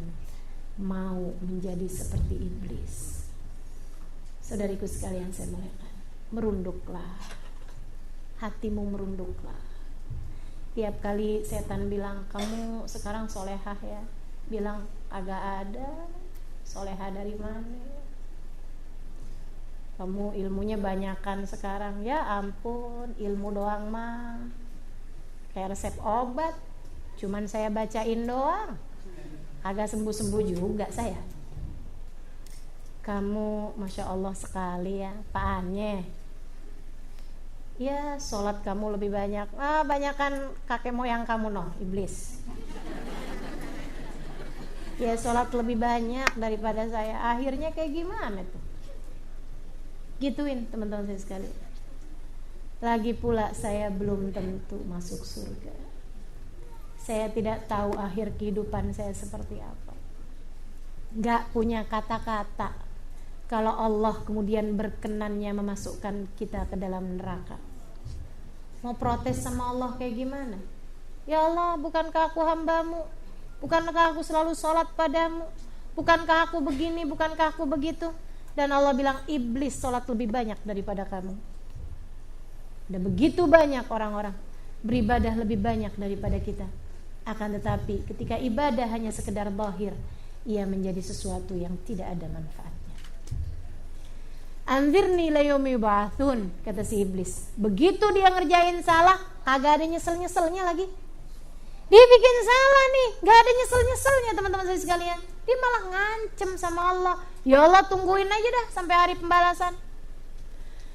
mau menjadi seperti iblis. Saudariku sekalian saya muliakan, merunduklah, hatimu merunduklah. Tiap kali setan bilang kamu sekarang solehah ya, bilang agak ada. Solehah dari mana? Kamu ilmunya banyakan sekarang. Ya ampun, ilmu doang mah kayak resep obat, cuman saya bacain doang, agak sembuh-sembuh juga saya. Kamu Masya Allah sekali ya, Pak Anye. Ya sholat kamu lebih banyak, banyakan kakek moyang kamu noh, iblis. Ya sholat lebih banyak daripada saya. Akhirnya kayak gimana tuh? Gituin teman-teman saya sekali. Lagi pula saya belum tentu masuk surga. Saya tidak tahu akhir kehidupan saya seperti apa. Gak punya kata-kata kalau Allah kemudian berkenannya memasukkan kita ke dalam neraka. Mau protes sama Allah kayak gimana? Ya Allah, bukankah aku hambamu? Bukankah aku selalu sholat padamu? Bukankah aku begini? Bukankah aku begitu? Dan Allah bilang, iblis sholat lebih banyak daripada kamu. Ada begitu banyak orang-orang beribadah lebih banyak daripada kita. Akan tetapi ketika ibadah hanya sekedar zahir, ia menjadi sesuatu yang tidak ada manfaatnya. Anzirni layaumi ba'atsun, kata si iblis. Begitu dia ngerjain salah, kagak ada nyesel-nyeselnya lagi. Dia bikin salah nih, gak ada nyesel-nyeselnya teman-teman saya sekalian. Dia malah ngancem sama Allah. Ya Allah, tungguin aja dah sampai hari pembalasan.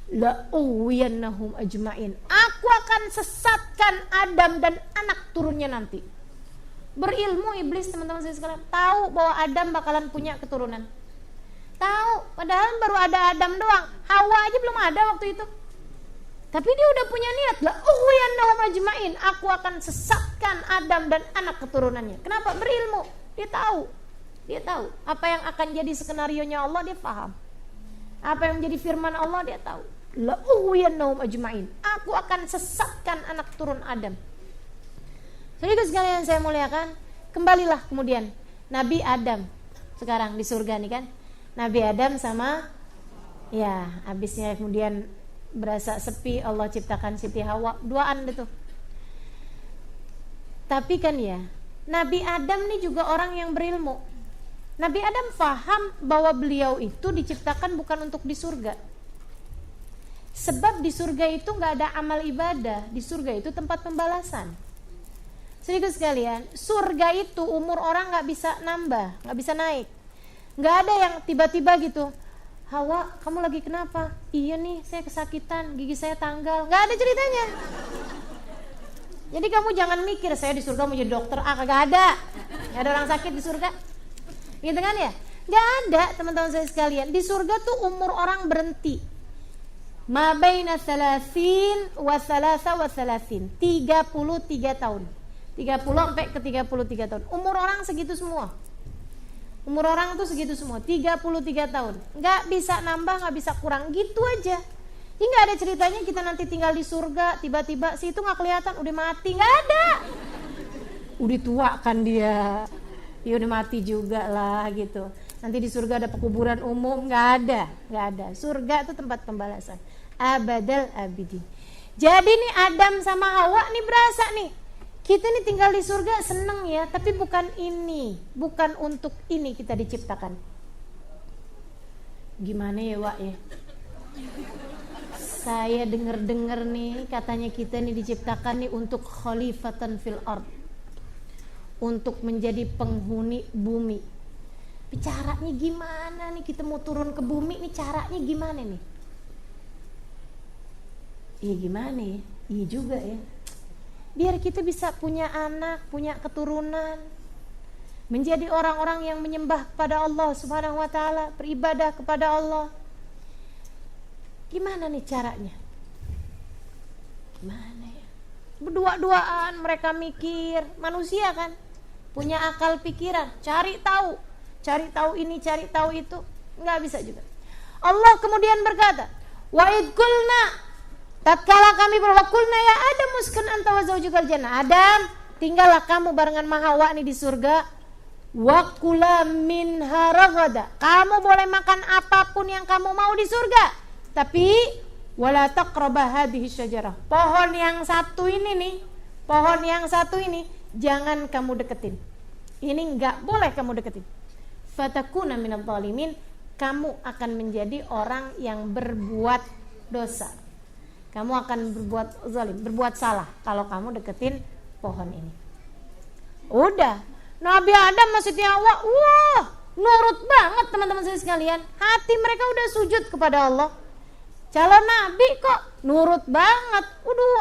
La uwiyannahum ajma'in. Aku akan sesatkan Adam dan anak turunnya nanti. Berilmu iblis teman-teman saya sekalian, tahu bahwa Adam bakalan punya keturunan. Tahu, padahal baru ada Adam doang. Hawa aja belum ada waktu itu. Tapi dia udah punya niat, la uwiyannahum ajma'in. Aku akan sesatkan Adam dan anak keturunannya. Kenapa? Berilmu. Dia tahu Dia tahu apa yang akan jadi skenarionya Allah, dia paham. Apa yang menjadi firman Allah, dia tahu. La ughwiyannahum ajma'in. Aku akan sesatkan anak turun Adam. Saudara sekalian saya muliakan, kembalilah kemudian Nabi Adam sekarang di surga nih kan. Nabi Adam sama habisnya kemudian berasa sepi, Allah ciptakan Siti Hawa, duaan itu. Tapi kan ya, Nabi Adam nih juga orang yang berilmu. Nabi Adam faham bahwa beliau itu diciptakan bukan untuk di surga. Sebab di surga itu gak ada amal ibadah, di surga itu tempat pembalasan. Sedikit sekalian, surga itu umur orang gak bisa nambah, gak bisa naik. Gak ada yang tiba-tiba gitu, Hawa kamu lagi kenapa? Iya nih saya kesakitan, gigi saya tanggal. Gak ada ceritanya. Jadi kamu jangan mikir saya di surga mau jadi dokter, kagak ada. Gak ada orang sakit di surga. Gitu kan ya? Gak ada teman-teman saya sekalian. Di surga tuh umur orang berhenti. Ma baina salasin wa salasa wa salasin. 33 tahun. 30 sampai ke 33 tahun. Umur orang segitu semua. Umur orang tuh segitu semua. 33 tahun. Gak bisa nambah, gak bisa kurang. Gitu aja. Ini gak ada ceritanya kita nanti tinggal di surga, tiba-tiba si itu gak kelihatan, udah mati. Gak ada. Udah tua kan dia. Ya udah mati juga lah gitu. Nanti di surga ada pekuburan umum, nggak ada. Surga itu tempat pembalasan, abadal abidin. Jadi nih Adam sama Hawa nih berasa nih, kita nih tinggal di surga seneng ya, tapi bukan untuk ini kita diciptakan. Gimana ya Wak ya? Saya denger nih katanya kita nih diciptakan nih untuk khalifatan fil ard, untuk menjadi penghuni bumi. Caranya gimana nih kita mau turun ke bumi nih, caranya gimana nih? Iya gimana ya? Iya juga ya. Biar kita bisa punya anak, punya keturunan, menjadi orang-orang yang menyembah kepada Allah Subhanahu wa taala, beribadah kepada Allah. Gimana nih caranya? Gimana ya? Berdua-duaan mereka mikir, manusia kan punya akal pikiran, cari tahu ini, cari tahu itu, nggak bisa juga. Allah kemudian berkata, wa id qulna, tatkala kami berwakulna ya Adam uskun anta wa zaujukal jannah. Adam, tinggallah kamu barengan Hawa nih di surga. Wa kula minha ragada, kamu boleh makan apapun yang kamu mau di surga, tapi wala taqraba hadhihi syajarah, pohon yang satu ini jangan kamu deketin. Ini enggak boleh kamu deketin. Fatakuna minadh dhalimin, kamu akan menjadi orang yang berbuat dosa. Kamu akan berbuat zalim, berbuat salah kalau kamu deketin pohon ini. Udah, Nabi Adam sama Siti Hawa, wah, nurut banget teman-teman saya sekalian. Hati mereka udah sujud kepada Allah. Calon nabi kok nurut banget.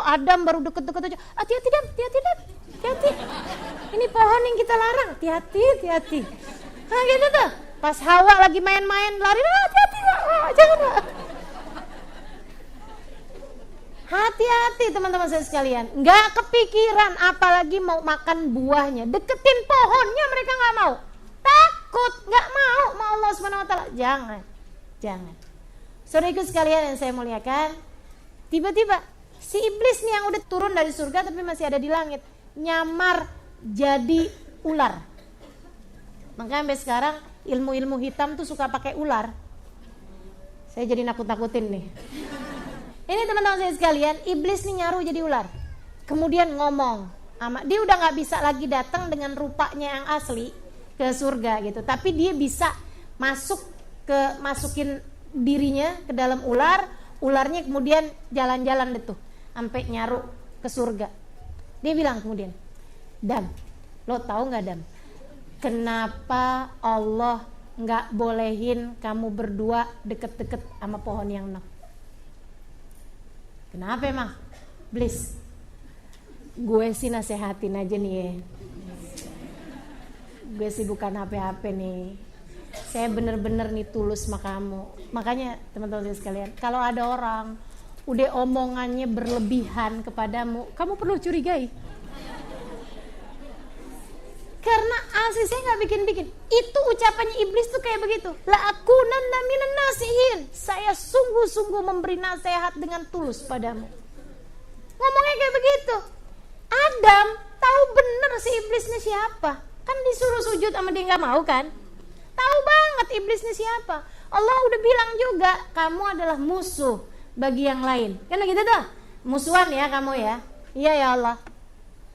Adam baru deket-deket aja. Hati-hati Dam, hati-hati. Ini pohon yang kita larang, hati-hati. Nah gitu tuh. Pas Hawa lagi main-main lari, hati-hati jangan. Hati-hati teman-teman saya sekalian. Nggak kepikiran apalagi mau makan buahnya. Deketin pohonnya mereka nggak mau. Takut, nggak mau Allah Subhanahu wa taala. Jangan. Saudaraku sekalian yang saya muliakan, tiba-tiba si iblis nih yang udah turun dari surga tapi masih ada di langit, nyamar jadi ular. Makanya sampai sekarang ilmu-ilmu hitam tuh suka pakai ular. Saya jadi nakut-nakutin nih. Ini teman-teman saya sekalian, iblis nih nyaru jadi ular. Kemudian ngomong, dia udah nggak bisa lagi datang dengan rupanya yang asli ke surga gitu, tapi dia bisa masukin dirinya ke dalam ularnya kemudian jalan-jalan deh tuh sampai nyaru ke surga. Dia bilang kemudian, Dam, lo tahu nggak Dam, kenapa Allah nggak bolehin kamu berdua deket-deket sama pohon yang enak? Kenapa emang? Iblis, gue sih nasehatin aja nih ya. Gue sih bukan HP nih. Saya bener-bener nih tulus sama kamu. Makanya teman-teman sekalian, kalau ada orang udah omongannya berlebihan kepadamu, kamu perlu curigai. Karena nasi, saya nggak bikin-bikin. Itu ucapannya iblis tuh kayak begitu. La akunanna minan nasihin. Saya sungguh-sungguh memberi nasihat dengan tulus padamu. Ngomongnya kayak begitu. Adam tahu bener si iblisnya siapa. Kan disuruh sujud sama dia nggak mau kan? Tahu banget iblisnya siapa. Allah udah bilang juga, kamu adalah musuh bagi yang lain. Kan begitu tuh? Musuhan ya kamu ya. Iya ya Allah.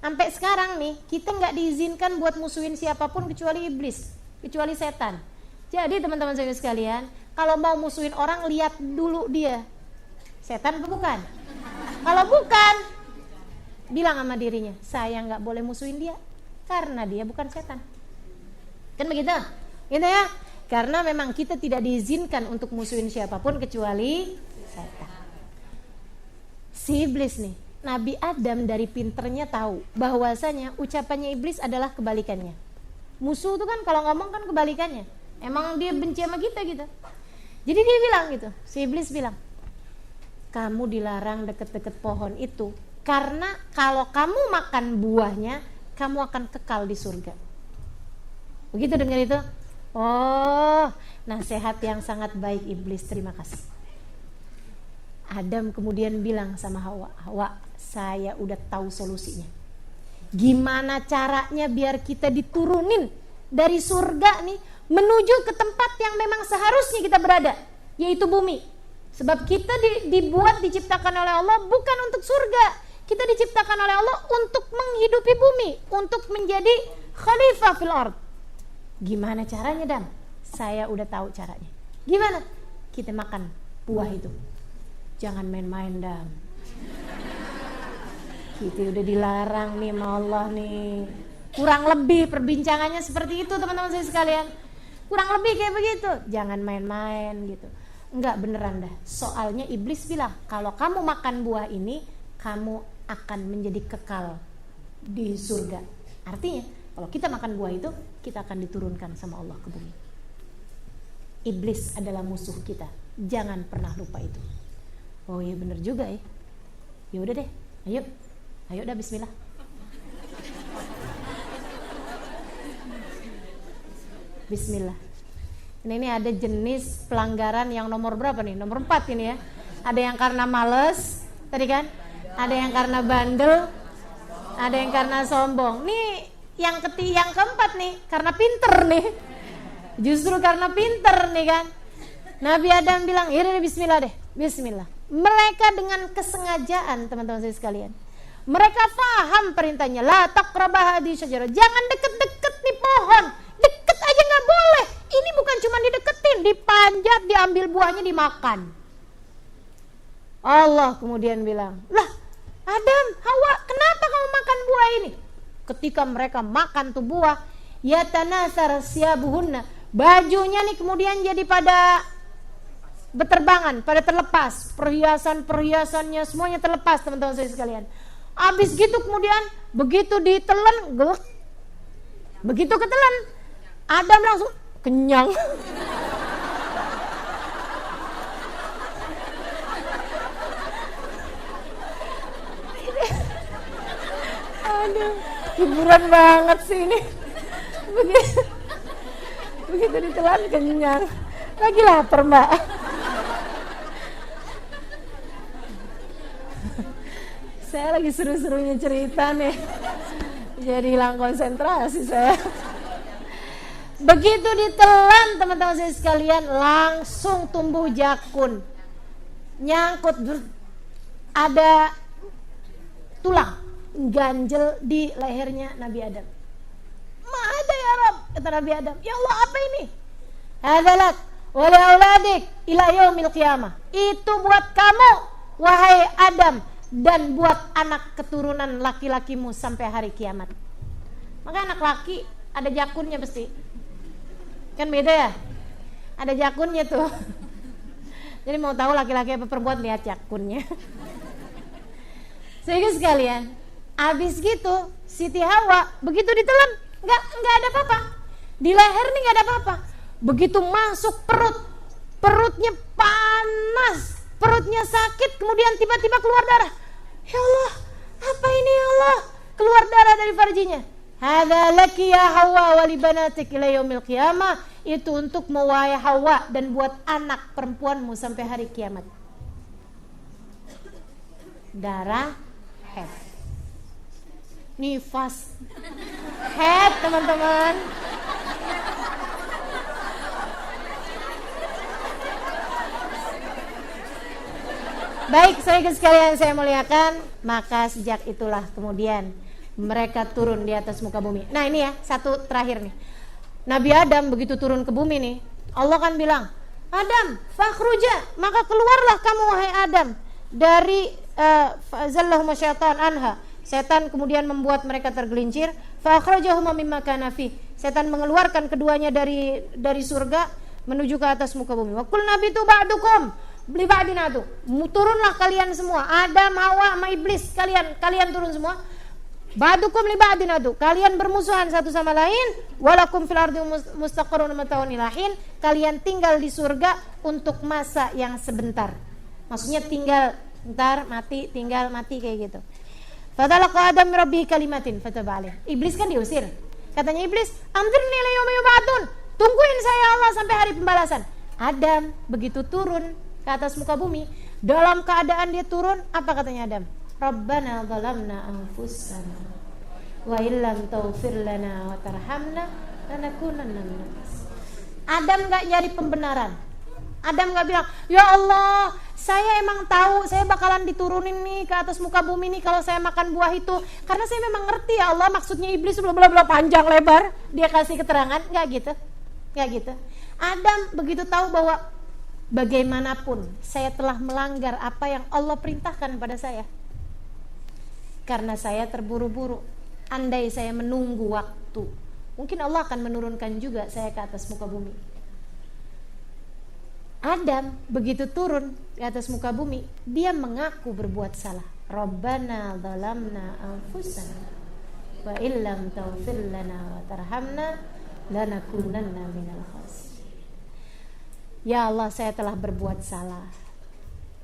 Sampai sekarang nih, kita nggak diizinkan buat musuhin siapapun kecuali iblis, kecuali setan. Jadi teman-teman saya sekalian, kalau mau musuhin orang, lihat dulu dia setan atau bukan. Kalau bukan, bilang sama dirinya, saya nggak boleh musuhin dia karena dia bukan setan. Kan begitu? Gitu ya? Karena memang kita tidak diizinkan untuk musuhin siapapun kecuali setan. Si iblis nih, Nabi Adam dari pinternya tahu bahwasanya ucapannya iblis adalah kebalikannya. Musuh itu kan kalau ngomong kan kebalikannya. Emang dia benci sama kita gitu. Jadi dia bilang gitu, si iblis bilang, kamu dilarang deket-deket pohon itu karena kalau kamu makan buahnya, kamu akan kekal di surga. Begitu dengar itu? Oh, nasihat yang sangat baik iblis, terima kasih. Adam kemudian bilang sama Hawa, Hawa, saya udah tahu solusinya. Gimana caranya biar kita diturunin dari surga nih menuju ke tempat yang memang seharusnya kita berada, yaitu bumi. Sebab kita diciptakan oleh Allah bukan untuk surga. Kita diciptakan oleh Allah untuk menghidupi bumi, untuk menjadi khalifah fil ard. Gimana caranya, Dam? Saya udah tahu caranya. Gimana? Kita makan buah itu. Jangan main-main, Dam. Kita udah dilarang nih sama Allah nih. Kurang lebih perbincangannya seperti itu, teman-teman saya sekalian. Kurang lebih kayak begitu. Jangan main-main gitu. Enggak, beneran dah. Soalnya iblis bilang, kalau kamu makan buah ini, kamu akan menjadi kekal di surga. Artinya, kalau kita makan buah itu, kita akan diturunkan sama Allah ke bumi. Iblis adalah musuh kita. Jangan pernah lupa itu. Oh iya bener juga ya. Ya udah deh, ayo dah bismillah. Bismillah. Ini ada jenis pelanggaran yang nomor berapa nih? Nomor 4 ini ya. Ada yang karena males, tadi kan? Ada yang karena bandel, ada yang karena sombong. Nih yang keempat nih, karena pinter nih. Justru karena pinter nih kan. Nabi Adam bilang, ya udah bismillah deh, bismillah. Mereka dengan kesengajaan, teman-teman saya sekalian. Mereka paham perintahnya, la taqrabah hadhihi syajarah. Jangan deket-deket nih pohon. Deket aja nggak boleh. Ini bukan cuma dideketin, dipanjat, diambil buahnya, dimakan. Allah kemudian bilang, lah Adam, Hawa, kenapa kamu makan buah ini? Ketika mereka makan tuh buah, yatanasar siyabuhunna, bajunya nih kemudian jadi pada beterbangan, pada terlepas, perhiasan-perhiasannya semuanya terlepas, teman-teman saya sekalian. Habis gitu kemudian begitu ditelan, gelek. Begitu ketelan, Adam langsung kenyang. Aduh, hiburan banget sih ini. Begitu ditelan kenyang. Lagi lapar, Mbak. Saya lagi seru-serunya cerita nih. Jadi hilang konsentrasi saya. Begitu ditelan, teman-teman saya sekalian, langsung tumbuh jakun. Nyangkut, ada tulang ganjel di lehernya Nabi Adam. Ma'ada ya Rab, kata Nabi Adam. Ya Allah, apa ini? Hadalak wa li auladik ila yaumil qiyamah. Itu buat kamu, wahai Adam, dan buat anak keturunan laki-lakimu sampai hari kiamat. Maka anak laki ada jakunnya pasti. Kan beda ya? Ada jakunnya tuh. Jadi mau tahu laki-laki apa perempuan, lihat jakunnya. Sehingga sekalian, abis gitu Siti Hawa begitu ditelan, nggak ada apa-apa. Di leher nih nggak ada apa-apa. Begitu masuk perutnya panas, perutnya sakit, kemudian tiba-tiba keluar darah. Ya Allah, apa ini ya Allah? Keluar darah dari farjinya. Hadza laki ya Hawa wa li banatik ila yaumil qiyamah. Itu untuk wahai Hawa dan buat anak perempuanmu sampai hari kiamat. Darah haid. Nifas. Haid, teman-teman. Baik, saudara sekalian saya muliakan, maka sejak itulah kemudian mereka turun di atas muka bumi. Nah ini ya, satu terakhir nih. Nabi Adam begitu turun ke bumi nih, Allah kan bilang, Adam, fakhruja, maka keluarlah kamu wahai Adam dari zallahum syaitan anha. Setan kemudian membuat mereka tergelincir. Fakhrajahuma mimma kana fi. Setan mengeluarkan keduanya dari surga menuju ke atas muka bumi. Wa qul nabi tu ba'dukum li ba'din adu. Turunlah kalian semua, Adam, Hawa, sama iblis, kalian turun semua. Ba'dukum li ba'din adu. Kalian bermusuhan satu sama lain. Walakum fil ardi mustaqarrun wa mata'un ilahin. Kalian tinggal di surga untuk masa yang sebentar. Maksudnya tinggal bentar, mati, tinggal mati kayak gitu. Fatalaqa Adam rabbi kalimatin fataba alaih. Iblis kan diusir. Katanya iblis, "Anzirni ila yaumi yub'atsun." Tungguin saya Allah sampai hari pembalasan. Adam begitu turun ke atas muka bumi, dalam keadaan dia turun, apa katanya Adam? Rabbana zalamna anfusana wa illam taghfir lana wa tarhamna lanakunanna minaz. Adam enggak nyari pembenaran. Adam enggak bilang, "Ya Allah, saya emang tahu saya bakalan diturunin nih ke atas muka bumi nih kalau saya makan buah itu. Karena saya memang ngerti ya Allah maksudnya iblis bla bla bla panjang lebar." Dia kasih keterangan, enggak gitu. Enggak gitu. Adam begitu tahu bahwa bagaimanapun saya telah melanggar apa yang Allah perintahkan pada saya. Karena saya terburu-buru. Andai saya menunggu waktu, mungkin Allah akan menurunkan juga saya ke atas muka bumi. Adam begitu turun di atas muka bumi, dia mengaku berbuat salah. Rabbana zalamna anfusana wa illam taghfir lana wa tarhamna lanakunanna minal khasirin. Ya Allah, saya telah berbuat salah.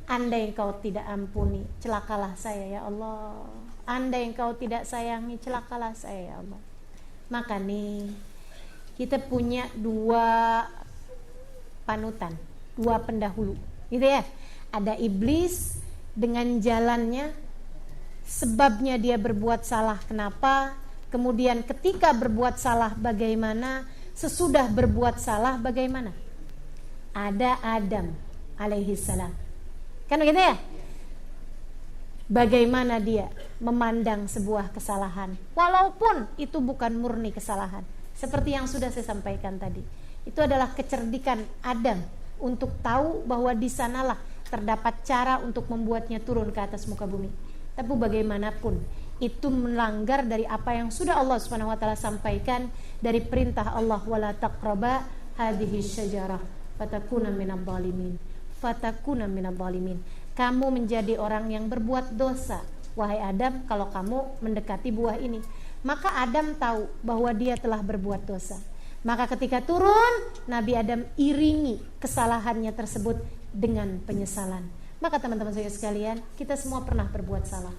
Andai Engkau tidak ampuni, celakalah saya ya Allah. Andai Engkau tidak sayangi, celakalah saya ya Allah. Maka nih kita punya dua panutan, dua pendahulu, gitu ya. Ada iblis dengan jalannya, sebabnya dia berbuat salah. Kenapa? Kemudian ketika berbuat salah bagaimana? Sesudah berbuat salah bagaimana? Ada Adam alaihi salam. Kan begitu ya? Bagaimana dia memandang sebuah kesalahan, walaupun itu bukan murni kesalahan. Seperti yang sudah saya sampaikan tadi, itu adalah kecerdikan Adam untuk tahu bahwa di sanalah terdapat cara untuk membuatnya turun ke atas muka bumi. Tapi bagaimanapun itu melanggar dari apa yang sudah Allah Subhanahu wa taala sampaikan dari perintah Allah, wala taqraba hadhihi syajarah fatakuna minadh dhalimin. Kamu menjadi orang yang berbuat dosa wahai Adam kalau kamu mendekati buah ini. Maka Adam tahu bahwa dia telah berbuat dosa. Maka ketika turun, Nabi Adam iringi kesalahannya tersebut dengan penyesalan. Maka teman-teman saya sekalian, kita semua pernah berbuat salah.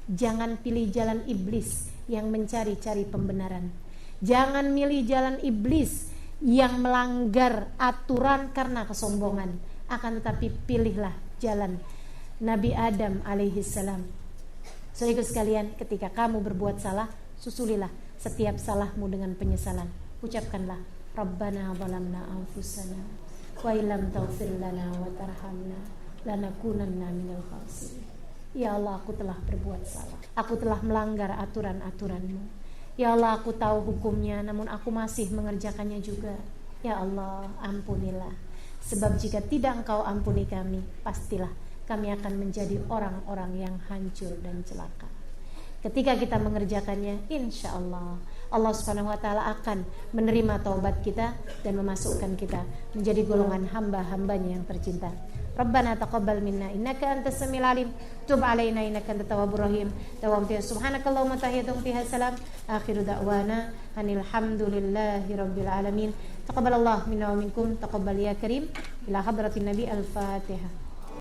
Jangan pilih jalan iblis yang mencari-cari pembenaran. Jangan milih jalan iblis yang melanggar aturan karena kesombongan. Akan tetapi pilihlah jalan Nabi Adam alaihi salam. Saudara sekalian, ketika kamu berbuat salah, susulilah setiap salahmu dengan penyesalan. Ucapkanlah, Rabbana zalamna anfusana wa illam taghfir lana wa tarhamna lanakunanna minal khasirin. Ya Allah, aku telah berbuat salah. Aku telah melanggar aturan-aturan-Mu. Ya Allah, aku tahu hukumnya, namun aku masih mengerjakannya juga. Ya Allah, ampunilah. Sebab jika tidak Engkau ampuni kami, pastilah kami akan menjadi orang-orang yang hancur dan celaka. Ketika kita mengerjakannya, insya Allah Allah Subhanahu wa taala akan menerima taubat kita dan memasukkan kita menjadi golongan hamba-hambanya yang tercinta. Rabbana taqabbal minna innaka antas samiul alim, tub alaina innaka antat tawwabur rahim. Dawam fi subhanakallahumma tahiyatum fiha salam. Akhiru da'wana anil hamdulillahi rabbil alamin. Taqabbalallahu minna wa minkum, taqabbal ya karim. Ila hadratin nabi al-Fatihah.